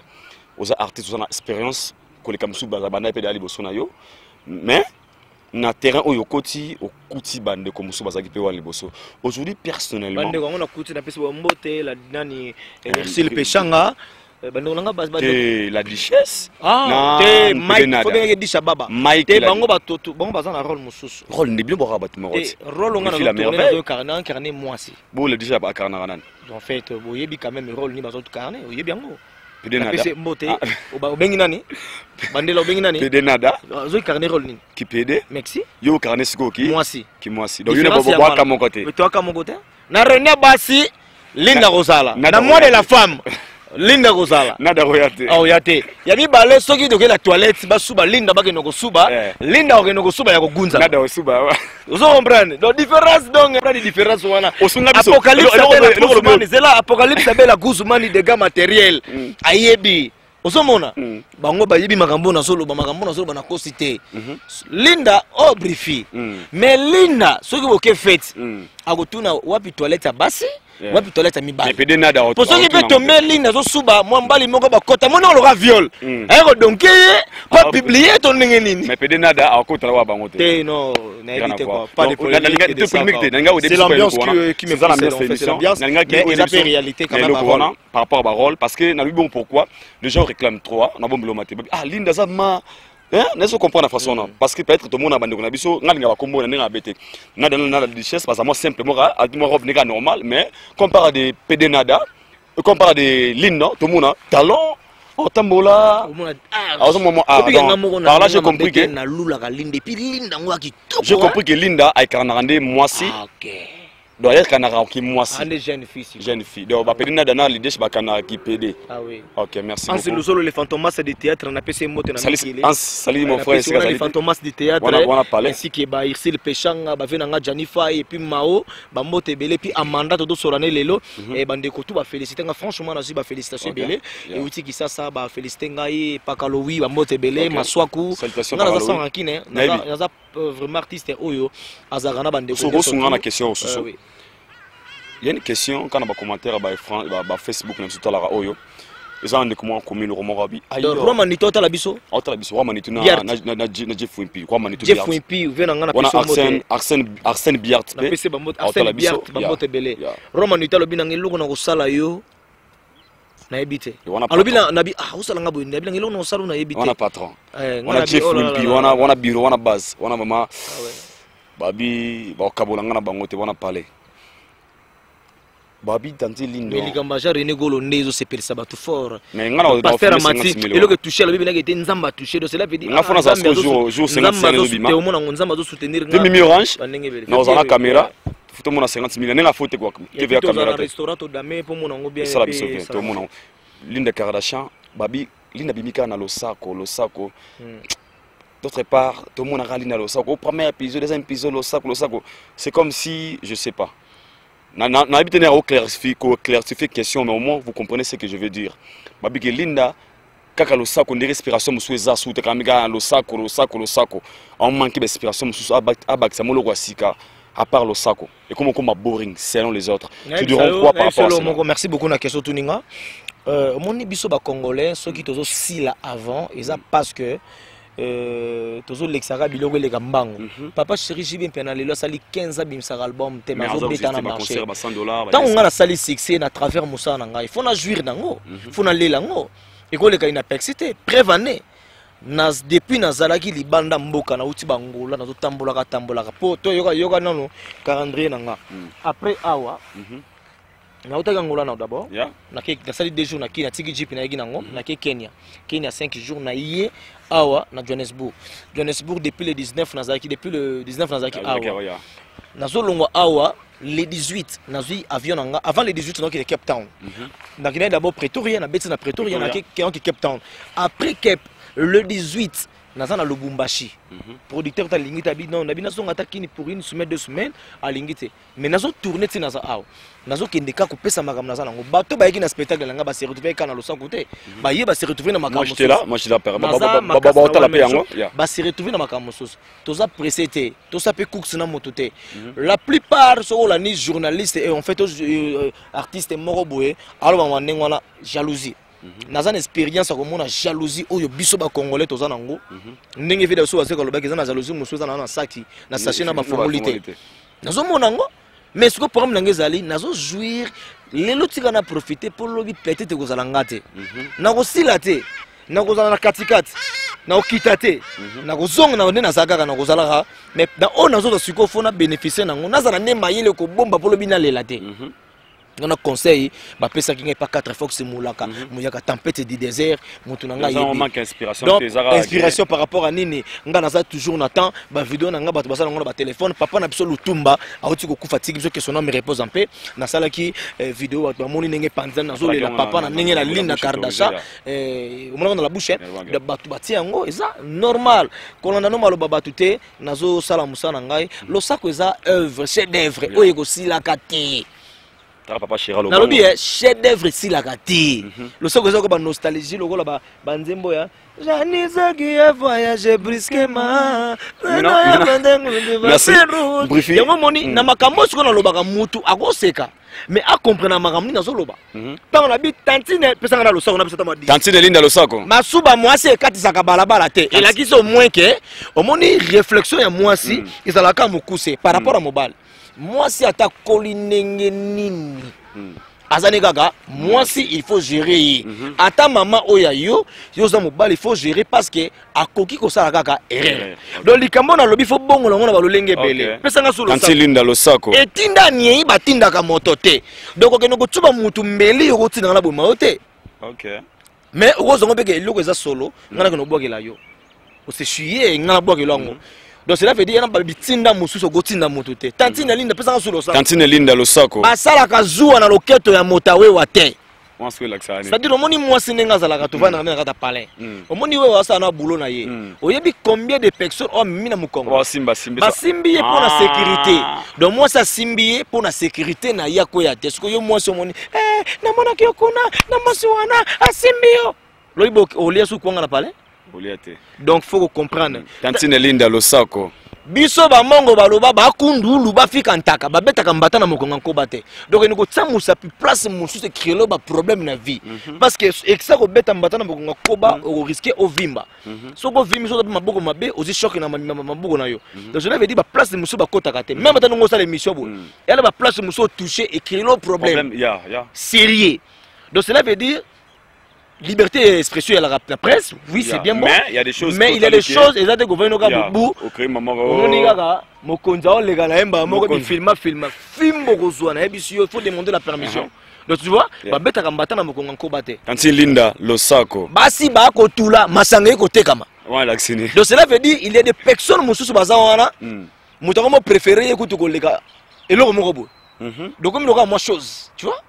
aux artistes aux expérience ko les kamsu ba bande pe dali boso na yo mais na terrain au yokoti au kuti bande comme so bazaki pe wali boso aujourd'hui personnellement bande ko na kuti na pesi bo mbote la nani merci le pechanga la Duchesse te Mike faut bien dire baba te bango batoto bango bazana rôle mususu rôle ne bien bora batuma rôle on a le carnet moi si bon le déjà ba carnet en fait boyebi quand même rôle ni bazo carnet oyebi yango Pese mbote. Obengi nani? Bandela obengi nani? PD nada. Zo carnet rôle nini? Qui PD? Merci. Yo carnet siko ki? Mwasi. Ki mwasi. Donc yuna bobo waka mon côté. Toi ka mon côté? Na René Basi Linda Rosala. Na moi de la femme. Linda Rosala. Nada royate. Oh yate. Ya mi balé soki de la toilette ba suba Linda ba kenoko suba. Linda okenoko suba ya kogunza. Nada osuba. Vous comprenez? Donc différence donc la différence wana. Apocalypse c'est là apocalypse belle la Guzmani des gars matériels. Ayebi. Osomona bango bayebi makambo na solo na kosité. Linda obrifi. Mais Linda soki boke fête. Akotuna wapi toilette basi? Wapi toilette mi bali. PD nada auto. Pour ceux qui peut tomber Linda zo suba moi mbali moko ba kota mona lo viol. Ayo donc pas publier ton nini. Mais PD nada akota wa bango te. Non, n'évitez quoi. Pas de polémique. C'est l'ambiance qui me fait c'est l'ambiance. Mais la réalité quand même par rapport à Barol parce que na lui bon pourquoi les gens réclament trop na bombe lo maté. Ah Linda za ma n'est-ce comprendre la façon non parce que peut-être tout le monde a bandé na biso nga ba kombo na ngabete na dans la richesse parce que moi simplement à moi revenir normal mais comparé à des PD nada comparé à des Linda tout le monde a talent oh tambola à ce moment par là j'ai compris que j'ai compris que Linda a carnarandé moi si d'ailleurs canara qui moi si jeune fille donc ba PD nada na l'idée ba canara qui PD ah oui OK merci beaucoup c'est le solo les fantomas de théâtre on a passé moto na mikili salut mon frère c'est les fantomas de théâtre ainsi que ba Irsil Pechanga ba venanga Janifa et puis Mao ba moto belé puis Amanda todo solane lelo et bande ko tout ba féliciter franchement na ba félicitations belé et outi qui ça ba féliciter ngai pakalowi ba moto belé maswaku salutations na za rankine na za vraiment artiste oyo azarana bande ko so sunga na question il y a une question quand on a des commentaires sur Facebook même sur la oyo ils ont des commentaires comme le roman rabi roman to tala biso roman tu na Jeff Wimpi roman tu Jeff Wimpi vient ngana peso Arsène Biart pe pese bambote Arsène Biart bambote belé roman tu tala bina ngeluko na kosala yo na ebité alobi na bi usala ngabo na bi ngeluko na kosala na ebité on a patron on a Jeff Wimpi on a bureau on a base on a mama babi ba kabola ngana bangote on a parler babi tanti lindo mais ligamba ja René Golo ndezo se persa batu fort mais ngana pas faire amati et le que toucher le bébé na nzamba toucher donc cela veut dire ngafona za jour 55 000 bima te mona nzamba zo soutenir ngana demi orange na ozana caméra photo mona 50 000 na photo kwa TV caméra restaurant to dame pour mona ngo bien ça la biso to mona Linda Kardashian babi Linda bimika na losako d'autre part tout le monde a rallié na losako au premier épisode deuxième épisode losako c'est comme si je sais pas n'a habité à clarifier question mais au moins vous comprenez ce que je veux dire babi que Linda kaka losako de respiration musueza sous te kamiga losako on manque d'inspiration mususu abak samolo kwa sika à part losako et comment boring selon les autres tu diront quoi par rapport à ça merci beaucoup na question tuninga mon biso ba congolais ceux qui tozo sila avant ils a parce que tozo lexara biloko le kambango papa chéri jibi pena lelo sali 15 abim sa album te mazo beta na marché tant on a sali succès na travers musa na ngai faut na jouir nango faut na lela ngo ekole ka ina pexité prévané nas depuis nazalaki libanda mboka na uti bangola nazo tambola po to yoka nano calendrier nanga après awa na utaka ngola na d'abord na sali 2 jours na Kenya tiki jeep na yegi nango na Kenya 5 jours na yé awa na Johannesburg depuis le 19 nazaki awa nazo longo awa le 18 nazui avion nanga avant le 18 donc il est Cape Town na kina d'abord Pretoria na beti na Pretoria na Cape Town après Cape le 18 naza na Lubumbashi producteur ta lingita bi non na bina songa ta kini pour une semaine 2 semaines a lingité mais nazo tourner ti naza awa nazo kendeka ko pesa makam naza nango bato ba yaki na spectacle nga ba se retrouver kana lo sans côté ba ye ba se retrouver na makam moi j'étais là ba se retrouver na makam mosusu toza pressé to sa pe cooks na mototé la plupart so la ni journaliste et en fait artiste moko boye alors ba ndengwana jalousie naza na expérience ko mona jalousie oyo biso ba congolais toza nango ndenge vide so azeka lobaki za na jalousie musuza na saki na sachet na ba formalité nazo mona ngo mais ce que problème nangezali nazo jouir lelo tika na profiter pour lobi peut-être ko zala ngate na ko silate na ko zala na katikati na okitate na ko zonga na ndena zaka na ko zala mais na on nazo siko fona bénéficier nango nazala ne mayele ko bomba pour lobi na lelate On a conseil, bah pesa qui n'est pas 4 fois que c'est moulaka, mouyaka tempête du désert, montunanga yebi. Manque inspiration. Donc inspiration par rapport à nini, nga naza toujours n'attend, bah vidéo nanga ba tobasa nanga ba téléphone, papa na biso lutumba, auti ko ku fatigue biso que son nom me repose en paix. Na sala ki vidéo ba moni nenge panza na zo la papa na nenge la ligne na Kardasha, au moment dans la bouche, de batu bati yango, eza normal. Kolanda no malo baba tuté, nazo sala musana ngai, lo sako eza œuvre, chef d'œuvre, o yego sila kati. Papa Chiralo. Na lobi chef d'œuvre si la gâté. Le seul que ba nostalgie logo la ba nzembo ya. Janisa qui a voyagé brusquement. Merci. Briefing. Yango moni na makambo siko na lobaka mutu akoseka. Mais a comprendre makambo na zo loba. Tant la bi tantine pesa na lo sako na pesa tamadi. Tantine linda lo sako. Masuba mwasi katisa ka balabala te. Et la ki so moins que au moni réflexion ya mwasi izalaka mukuse par rapport à mobile. Moi si ata kolinenge nini azane gaga moi si il faut gérer ata maman oya yo za mobali il faut gérer parce que akoki ko sala gaga erreur donc likambo na lobi faut bongo longo na balolenge bele pesa nga solo sa linda lo sako etinda niei batinda ka moto te donc okeno ko tsuba mutu mbeli yo kotina na boma ote OK mais okozongo beke eloko eza solo ngana ko no bwakela yo o se chier ngana bwakela ngo. Donc cela veut dire que bitinda mususo gotinda motote. Tantine linda pesa solo sa. Tantine linda lo sako. Basala kazuwa na loketo ya motawe wa te. Moi c'est là que ça. C'est-à-dire omoni mwasi nenga zala ka tovana na kata palais. Omoni we wasa na boulot na ye. Oyebi combien de personnes ont mis na mukongo. Oh simba. Basimbi pour la sécurité. Donc moi ça simbi pour la sécurité na yako ya te. Siko yo mwasi omoni na mona kyokuna na mwasi wana asimbi yo. Loibo olia su kwanga na palais. Donc faut comprendre. Tantine linda lo sako. Biso ba mongo baloba ba kundulu ba fika ntaka ba betaka mbata na mokonga nkoba te. Donc ni ko tsamusa pi place musu se créer ba problème na vie. Parce que ça ko beta mbata na mokonga koba au risquer au vimba. So ko vimi so ba maboko mabe ozi choc na maboko na yo. Donc je l'avais dit ba place musu ba kota kate. Même mbata ngo sala émission bo. Elle ba place musu toucher et créer le problème. Sérieux. Donc cela veut dire liberté d'expression à la presse, oui, c'est bien bon. Mais il y a des choses. Mais il y a des choses, et ça, des gouvernements qui ont beaucoup. Il faut demander la permission. Donc tu vois, quand il linda lo sako. Basi ba ko tula masanga ko tekama. Voilà, c'est. Donc cela veut dire il y a des personnes mususu bazawana. Mutako préféré ko to leka. Et lo mo robo. Donc comme il moi chose, tu vois?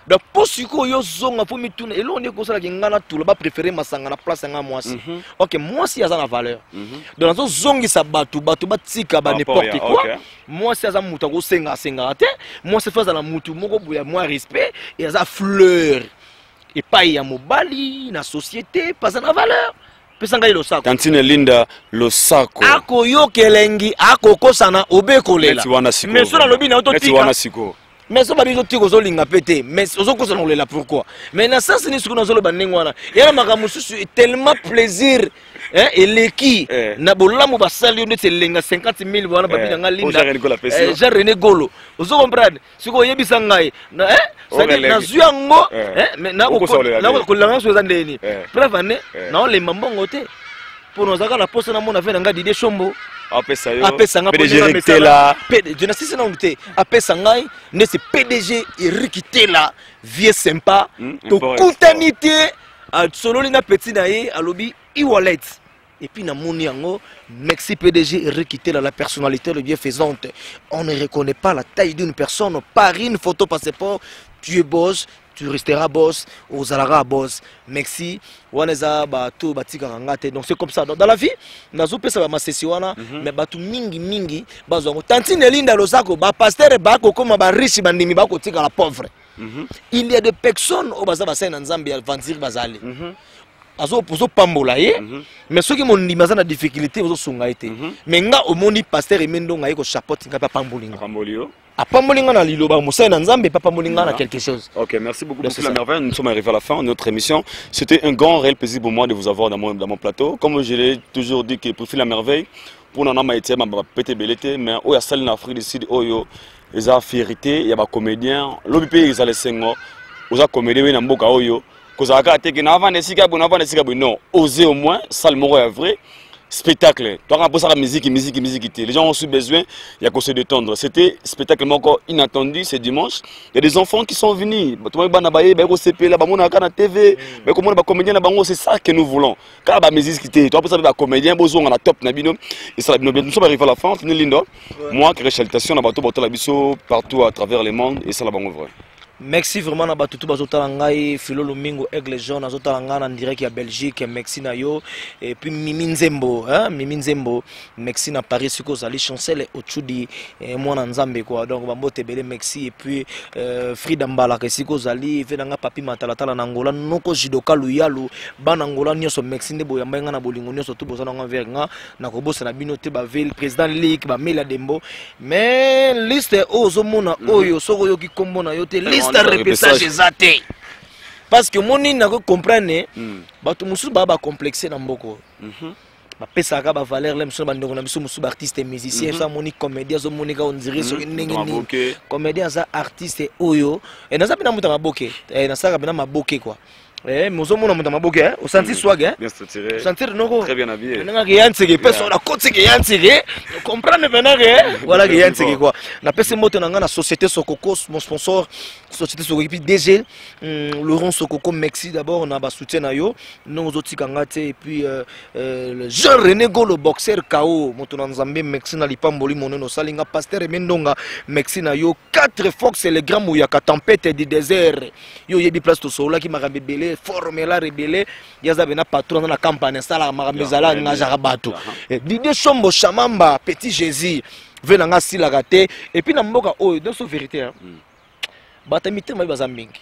Donc pour ce que yo zonga pour mituna et là on est comme ça qui ngana tout là préférer masanga na place nga mwasi. OK, mwasi a la valeur. Donc dans zongi sa batu batika ba n'importe quoi. Mwasi a muta ko senga te. Mwasi fait la mutu moko boya moins respect et a fleur. Et pas ya mobali na société pas na valeur. Pesanga lo sako. Tantine linda lo sako. Ako yo kelengi ako kosana obekolela. Mais sur lobi na ototika. Mais ça va dire que tu as pété. Mais ça va pourquoi. Mais dans ça, c'est ce que nous avons dit. Il y a tellement plaisir. Et les qui n'a pas la mouba sali c'est lenga 50 000 voilà papi dans linda. J'ai René Golo. Vous comprenez? Ce que yebi sangai. Ça dit na zuango. Mais na ko langa so zandeni. Preuve ne. Na les mambo ngote. Pour nous avoir la poste na mon affaire nga Didier Chombo. PDG Eric là. Je n'assiste non te. Apesa ngai ne c'est PDG Eric là. Vieux sympa. To contanité à solo lina petit naé à lobby e-wallet. Et puis na moni yango merci PDG Eric là la personnalité le bienfaisante. On ne reconnaît pas la taille d'une personne par une photo passeport. Tu es boss. Tu resteras boss, aux alara boss. Merci. Waneza batu batika ngate. Donc c'est comme ça. Dans la vie, nazo pesa ba masesi wana, mais batu mingi bazongo. Tantine linda losako ba pasteur ba ko koma ba riche bandimi ba ko tika la pauvre. Il y a des personnes au baza ba na Nzambe avantir bazali. Azo pozo pambola ye, mais ceux qui m'ont dit mazana difficulté ozo sunga été. Mais nga omoni pasteur emendo nga ko chapeau tinga pa pambolinga. Pambolio. Quelque chose. Ok, merci beaucoup pour la merveille. Nous sommes arrivés à la fin de notre émission. C'était un grand réel plaisir pour moi de vous avoir dans mon plateau. Comme je l'ai toujours dit, que pour la merveille, pour nous ma été ma pété belleté, mais au y a salle en Afrique du Sud, oyo, les a fierté, il y a des comédiens, l'obip ils allaient sengo, aux a comédiens na mboka oyo, cause a gâté que n'avant des cigares, non, oser au moins, salle moro est vrai. spectacle. Toi, quand on pense à la musique, les gens ont aussi besoin, il y a qu'on se détendre. C'était spectacle encore inattendu, c'est dimanche. Il y a des enfants qui sont venus. C'est ça que nous voulons. Quand la musique quitte, toi, pour ça, comédien, besoin la top, et ça, nous sommes arrivés à la fin, moi, qui réchalitation, partout à travers le monde, et ça, la banque vrai. Merci vraiment na batutu bazotala ngai Philo Lumingo Aigle Jaune azotala ngana en direct ya Belgique, merci na yo et puis Mimi Nzembo merci na Paris siko zali chancel Ochudi mwana nzambe quoi donc bambote belé merci et puis Frida Mbala siko zali venanga papi matalatala na Angola noko jidoka luyalu bana Angola nyoso merci ndebo ya mbenga na bolingo nyoso tu bozana nga verga na kobosa na bino te ba ville président Ligue ba Mela Dembo mais liste ozomona oyo soko yo ki kombo na yo te liste repêchage zate parce que moni na ko comprendre bato musu ba complexé na mboko ba pesa ka ba valeur lem so ba ndongo na biso musu ba artiste musicien ça moni comédien zo moni ka on dirait so ndenge ni comédien za artiste oyo et na za bina muta maboke na saka bina maboke quoi mozo mona muta maboke au senti swag bien structuré sentir noko très bien habillé na nga yantsege personne na côté que yantsege comprendre maintenant que voilà que yantsege quoi na pesa moto na nga na société Sokoko mon sponsor société Sokoko puis DG Laurent Sokoko merci d'abord na ba soutien na yo nous autres kangate et puis le jeune René Go le boxeur KO moto na Nzambe merci na lipamboli monono salinga pasteur Mendonga merci na yo 4 Fox et le grand Mouyaka tempête du désert yo yebi place to sola ki maka bebele formela rebelle yaza bena patron na campagne sala makamezala nga jarabato Didier Chombo Chamamba Petit Jésus venanga sila raté et puis na mboka oyo de so vérité hein batamite mai bazambingi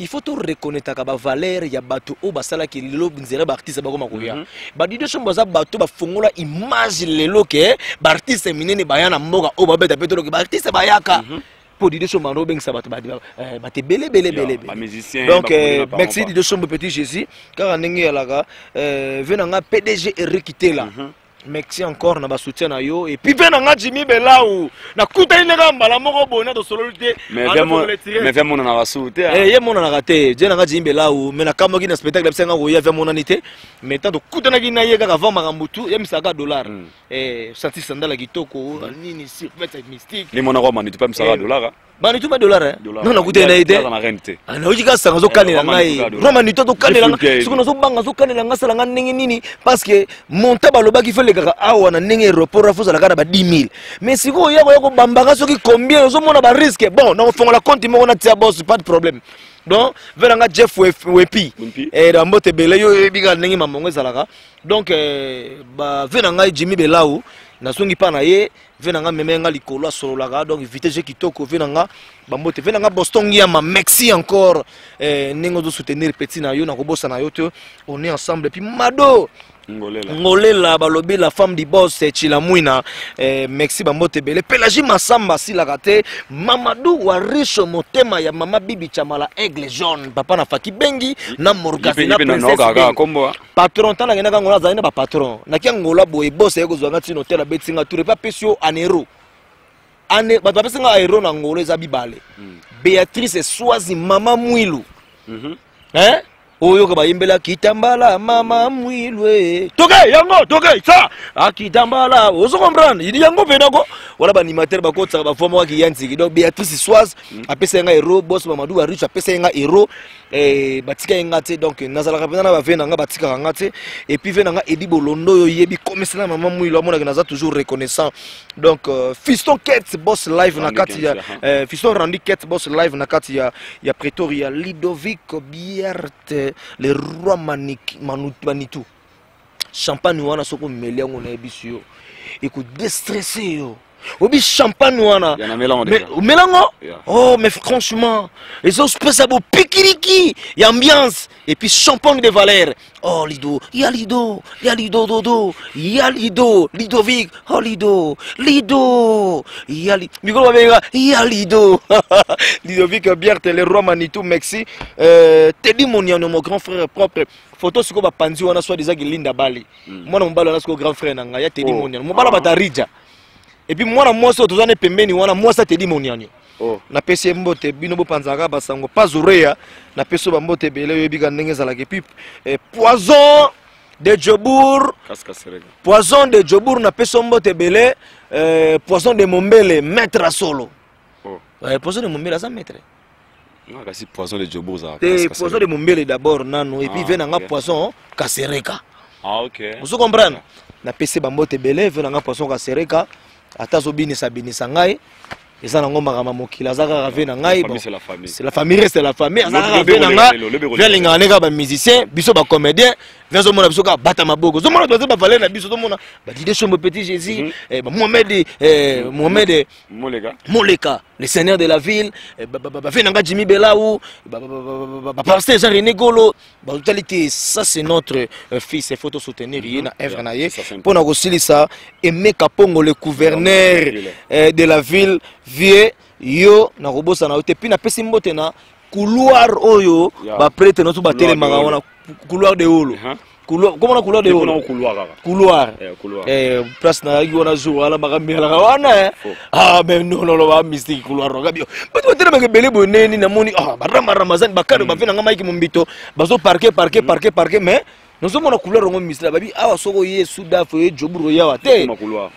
il faut tout reconnaître ka ba valeur ya bato o basala ki lelo nzere ba artiste ba koma koya ba Didier Chombo za bato ba fongola image lelo ke ba artiste minene bayana mboka o ba beta petro ke ba artiste bayaka pour Didier Chombo no beng sabato ba te belé donc merci Didier Chombo Petit Jésus car ndenge ya laka venanga PDG Eric Tela merci encore na ba soutien na yo et puis venanga Jimmy Belau na kuta inega mbala moko bona to sololité mais vraiment na ba soutien ye mona na raté jenanga Jimmy Belau mais na kamo ki na spectacle senga ko ya vraiment nité mais tant to kuta na ki na ye kaka vama makambutu ya misaka dollar senti sandala kitoko nini survêt mystique ni mona ko manitu pa misaka dollar bani tu ba dollar non na kuta na ide ana ujika sanga zo kanela ngai roma ni to kanela sikuno zo banga zo kanela ngasala nga ndenge nini parce que monta baloba ki fele kaka awa na ndenge aéroport afuza la kana ba 10000 mais siko yako bambanga soki combien zo mona ba risque bon na fongola compte moko na tia boss pas de problème donc veranga Jeff Wepi et rambote bele yo biga ndenge mamongo ezalaka donc ba venanga Jimmy Belau na songi pa na ye venanga memenga likolo sololaka donc vitesse kitoko venanga bambote venanga Boston Yama merci encore ningo de soutenir petit na yo na kobosa na yo te on est ensemble et puis Mado Ngolela balobi la femme du boss Chilamwina merci bambote bele Pelagie Masamba si la raté Mamadou wa riche motema ya mama Bibi Chamala Aigle Jaune papa na Faki Bengi na Morgazina princesse patron tana ngena kangola zaina ba patron na kiangola boy boss yego zwanga tino tela betsinga tour pas pesio en euro ane ba pesinga euro na ngolo za bibale Béatrice Swazi mama Mwilu oyo ka bayimbela kitambala mama mwilwe toke yango toke ça akitambala ozo comprendre il yango venako wala ba animateur ba kotsa ba forme wa kiyanzi donc Béatrice Soise apesa nga hero boss Mamadou Arich apesa nga hero batika nga te donc nazala ka na ba vena nga batika nga te et puis vena nga Edi Bolondo yo yebi commissaire mama mwilwe amona naza toujours reconnaissant donc Fiston Kets boss live na kati ya Fiston Randy Kets boss live na kati ya Pretoria Ludovic Bierte le roi Manitou champagne wana soko melengo na ebisio et ko déstresser yo obi champagne wana melango oh mais franchement les autres peut ça beau pikiriki y ambiance et puis champagne de valeur oh Lido ya Lido dodo ya Lido Lidovic oh Lido ya micro va ya Lido Lidovic Bierte le roi Manitou merci Teddy Moniano mon grand frère propre photo siko ba panzi wana soit des Linda Bali mwana mbalo na siko grand frère nanga ya Teddy Moniano mbala batarija et puis moi moi so tozane pembeni wana moi ça Teddy Moniano na pesi mbote bino bo panzaka basango pas oreya na peso ba mbote bele yebika ndenge zala ke puis poison de Djobour, poison de Djobour na pesombo tebele, poison de Mombele, maître à solo. Poison de Mombele, ça maître. Non, c'est poison de Djobour, ça. Poison de Mombele d'abord, nano, et puis vient un poison Kasereka. Ah, ok. Vous comprenez? Na pese bambo tebele, vient un poison Kasereka, atazobini sabini sangai. Et ça, c'est la famille. C'est la famille, c'est la famille. Les musiciens, les comédiens, les Mohamed Moleka, le seigneur de la ville, Jimmy Belaou, René Golo. Ça, c'est notre fils. Il faut soutenir. Pour nous aussi, ça, Aimé Kapongo, le gouverneur de la ville. Vieux yo na robosa na otepi na pesi mbote na couloir oyo ba prêtre no to ba tele manga couloir de holo couloir comment na couloir de holo couloir place na yi wana jour ala makambi ala wana mais non ba mystique couloir roga bio bato tele manga bele boneni na moni barama ramazan bakado ba fina ngama iki mumbito bazo parquer mais nous sommes na couleur ngo misla babi awa soko ye suda fo ye Djobour yawa te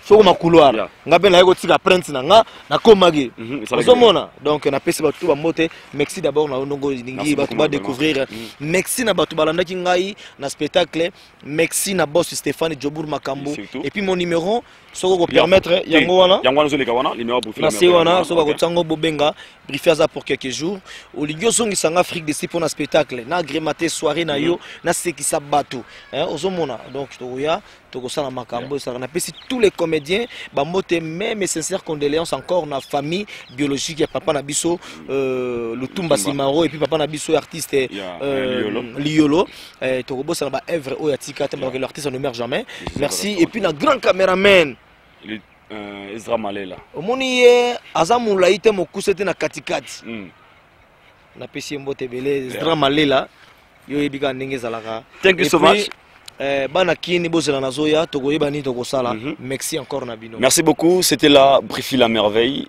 soko ma couloir ngabe na yeko tika prince na nga na komage nous sommes donc na pesi ba tout ba mote merci d'abord na ndongo ningi ba tout ba découvrir merci na ba tout balanda ki ngai na spectacle merci na boss Stéphane Djobour Makambo et puis mon numéro soko ko permettre yango wana numéro pour faire merci wana soko ko tsango bobenga briefaza pour quelques jours au ligio songi sanga Afrique de pour na spectacle na agrématé soirée na yo na ce qui s'abat tout ozomona donc toya tokosala makambo ça na pesi tous les comédiens ba mote même sincère condoléances encore na famille biologique ya papa na biso Lutumba Simaro et puis papa na biso artiste Liolo tokobosa ba œuvre o yatika tellement que l'artiste ne meurt jamais merci et puis na grand caméraman Ezra Malela omoni ye azamula ite mokusete na katikati na pesi mbote bele Ezra Malela yo ebika ndenge zalaka thank you so much bana kini bozela nazoya tokoyeba ni tokosala merci encore na bino merci beaucoup c'était la Brifi la merveille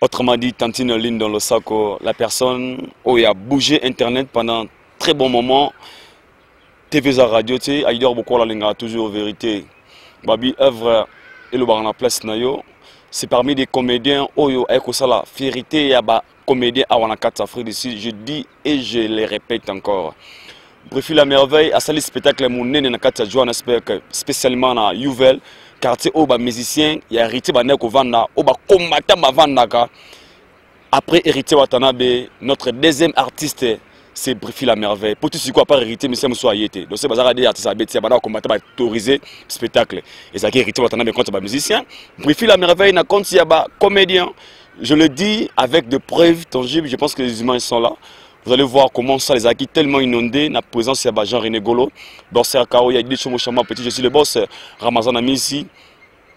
autrement dit Tantine Line dans le saco la personne qui a bougé internet pendant très bon moment TV za radio tu Aïdor Bokola linga toujours vérité babi œuvre et le bar na place na yo c'est parmi des comédiens oyo ekosala vérité ya ba comédien à Wanakata Afrique du Sud, je dis et je le répète encore. Brifi la merveille, à sali spectacle mon na kata Johannesburg, spécialement na Youvel, quartier oba musicien, il y a hérité ba neko vanda, oba combattant ba vandaka. Après hérité Watanabe, notre deuxième artiste c'est Brifi la merveille. Pour tout ce quoi pas hérité monsieur Mousso Ayete. Donc c'est bazar des artistes abeti ba combattant ba autorisé spectacle. Et ça hérité Watanabe contre ba musicien. Brifi la merveille na compte ya ba comédien. Je le dis avec des preuves tangibles, je pense que les humains sont là. Vous allez voir comment ça les a acquis tellement inondés. La présence de Jean René Golo, boss Kao, il y a des choses petit, je suis le boss Ramazan Ami ici.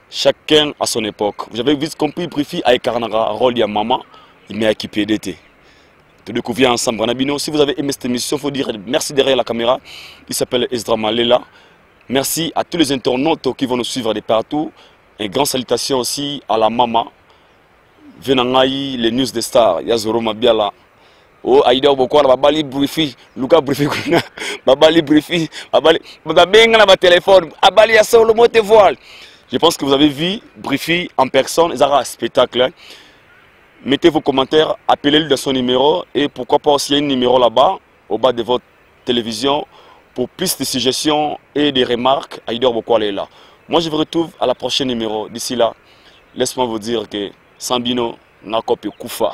Chacun à son époque. Vous avez vite compris, Brifi a incarné un rôle de maman, il m'a équipé d'été. De découvrir ensemble Granabino. Si vous avez aimé cette émission, il faut dire merci derrière la caméra. Il s'appelle Ezra Malela. Merci à tous les internautes qui vont nous suivre de partout. Et grande salutation aussi à la maman. Venangaï, les news des stars, Yazoro Mabiala. Oh, Aïda Bokola, Babali Brifi, Luka Brifi, Babali Brifi, Babali, Babenga na téléphone, Abali ya solo mote voile. Je pense que vous avez vu Brifi en personne, ils ont un spectacle. Mettez vos commentaires, appelez-le dans son numéro et pourquoi pas aussi un numéro là-bas, au bas de votre télévision, pour plus de suggestions et de remarques. Aïda Bokola est là. Moi, je vous retrouve à la prochaine numéro. D'ici là, laisse-moi vous dire que Sambino n'a copié Koufa.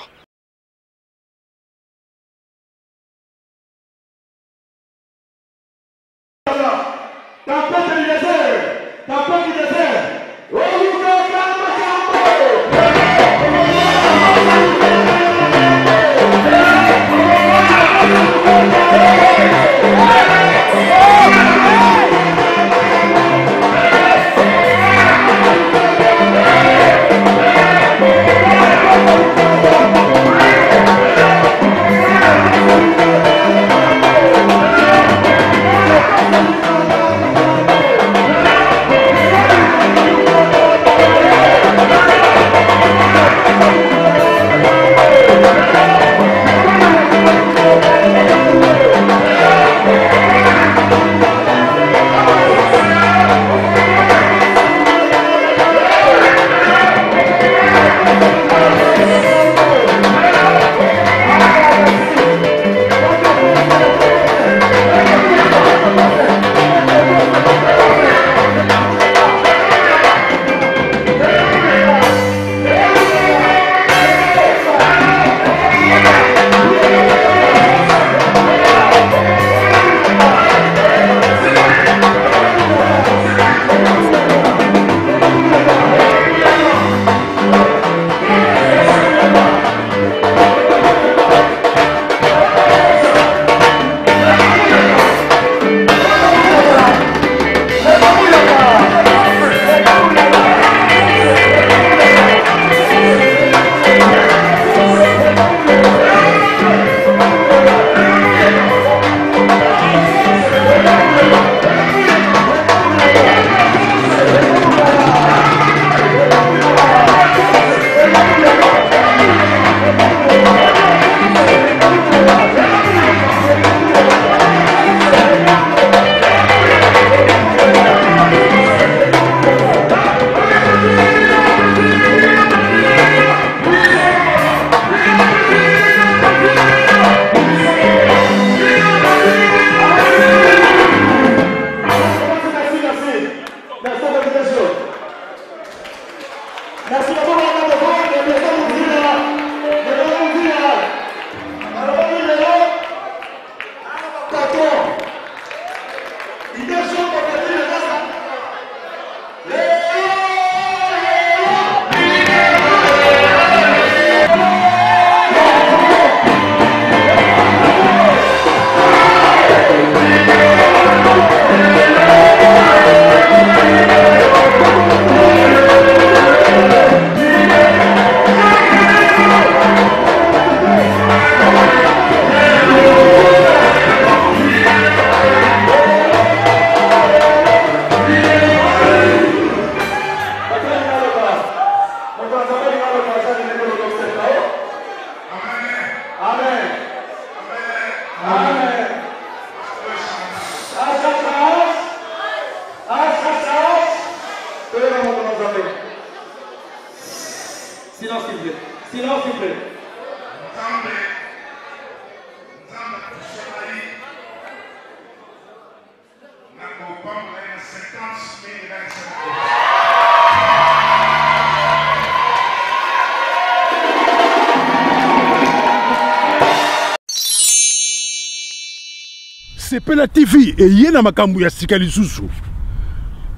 Sepela TV et yena makambu ya sika lisusu.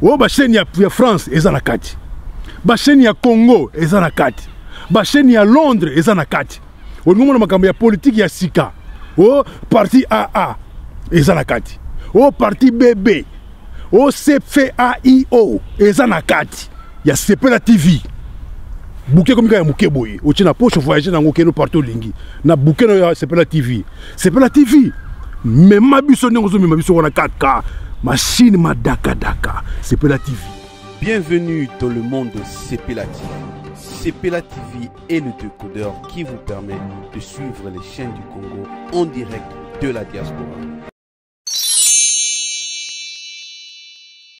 O ba chaîne ya France eza na kati. Ba chaîne ya Congo eza na kati. Ba chaîne ya Londres eza na kati. O ngomona makambu ya politique ya sika. O parti AA eza na kati. O parti BB. O CFAIO eza na kati. Ya Sepela TV. Bouquet comme ya muke boye. O tina poche voyager na ngokeno partout lingi. Na bouquet no ya Sepela TV. Sepela TV. Mais ma biso n'engozo mais ma biso on a 4K machine ma daka Sepela TV. Bienvenue dans le monde de Sepela TV. Sepela TV est le décodeur qui vous permet de suivre les chaînes du Congo en direct de la diaspora.